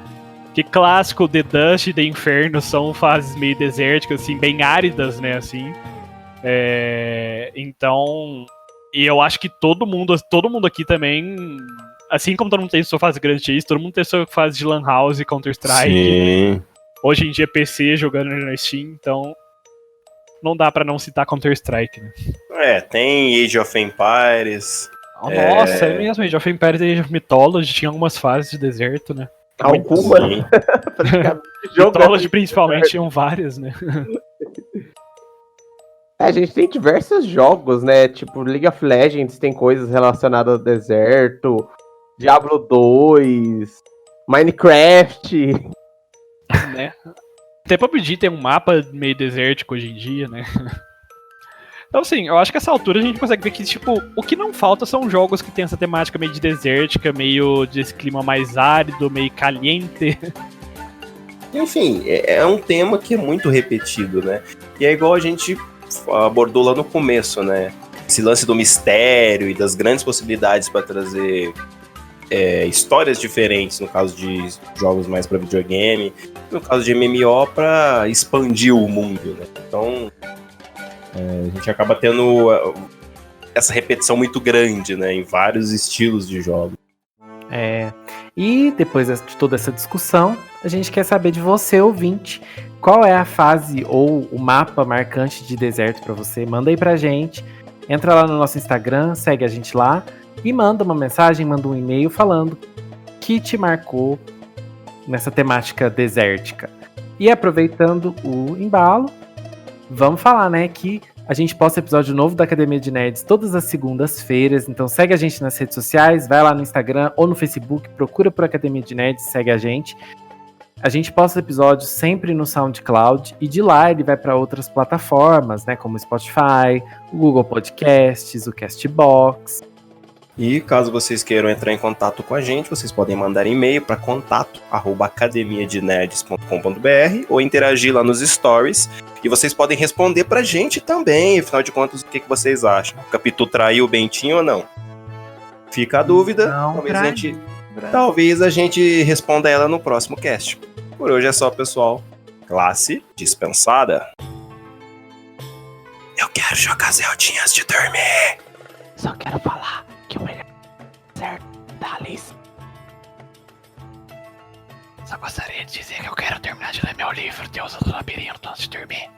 que clássico, The Dust e The Inferno são fases meio desérticas, assim, bem áridas, né, assim. Então... E eu acho que todo mundo aqui também, assim como todo mundo tem sua fase Grand Chase, todo mundo tem sua fase de Lan House e Counter-Strike. Sim. Hoje em dia PC jogando na Steam, então não dá pra não citar Counter-Strike, né? Tem Age of Empires. Nossa, é mesmo, Age of Empires e Age of Mythology tinha algumas fases de deserto, né? Algumas? Mythology principalmente tinham várias, né? A gente tem diversos jogos, né? Tipo, League of Legends tem coisas relacionadas ao deserto, Diablo 2, Minecraft. Né? Até PUBG tem um mapa meio desértico hoje em dia, né? Então, assim, eu acho que essa altura a gente consegue ver que, tipo, o que não falta são jogos que tem essa temática meio de desértica, meio desse clima mais árido, meio caliente. Enfim, é um tema que é muito repetido, né? E é igual a gente abordou lá no começo, né? Esse lance do mistério e das grandes possibilidades para trazer histórias diferentes, no caso de jogos mais para videogame, no caso de MMO para expandir o mundo, né? Então, a gente acaba tendo essa repetição muito grande, né? Em vários estilos de jogos. E depois de toda essa discussão, a gente quer saber de você, ouvinte, qual é a fase ou o mapa marcante de deserto pra você? Manda aí pra gente, entra lá no nosso Instagram, segue a gente lá e manda uma mensagem, manda um e-mail falando que te marcou nessa temática desértica. E aproveitando o embalo, vamos falar, né, que a gente posta episódio novo da Academia de Nerds todas as segundas-feiras, então segue a gente nas redes sociais, vai lá no Instagram ou no Facebook, procura por Academia de Nerds, segue a gente. A gente posta episódios sempre no SoundCloud e de lá ele vai para outras plataformas, né, como o Spotify, o Google Podcasts, o Castbox. E caso vocês queiram entrar em contato com a gente, vocês podem mandar e-mail para contato@academiadenerds.com.br ou interagir lá nos stories. E vocês podem responder pra gente também, afinal de contas, o que vocês acham? O Capitu traiu o Bentinho ou não? Fica a dúvida, Não, talvez a gente responda ela no próximo cast. Por hoje é só, pessoal. Classe dispensada. Eu quero jogar Zeldinha antes de dormir. Só quero falar que o melhor certo da Alice. Só gostaria de dizer que eu quero terminar de ler meu livro Deus do Labirinto antes de dormir.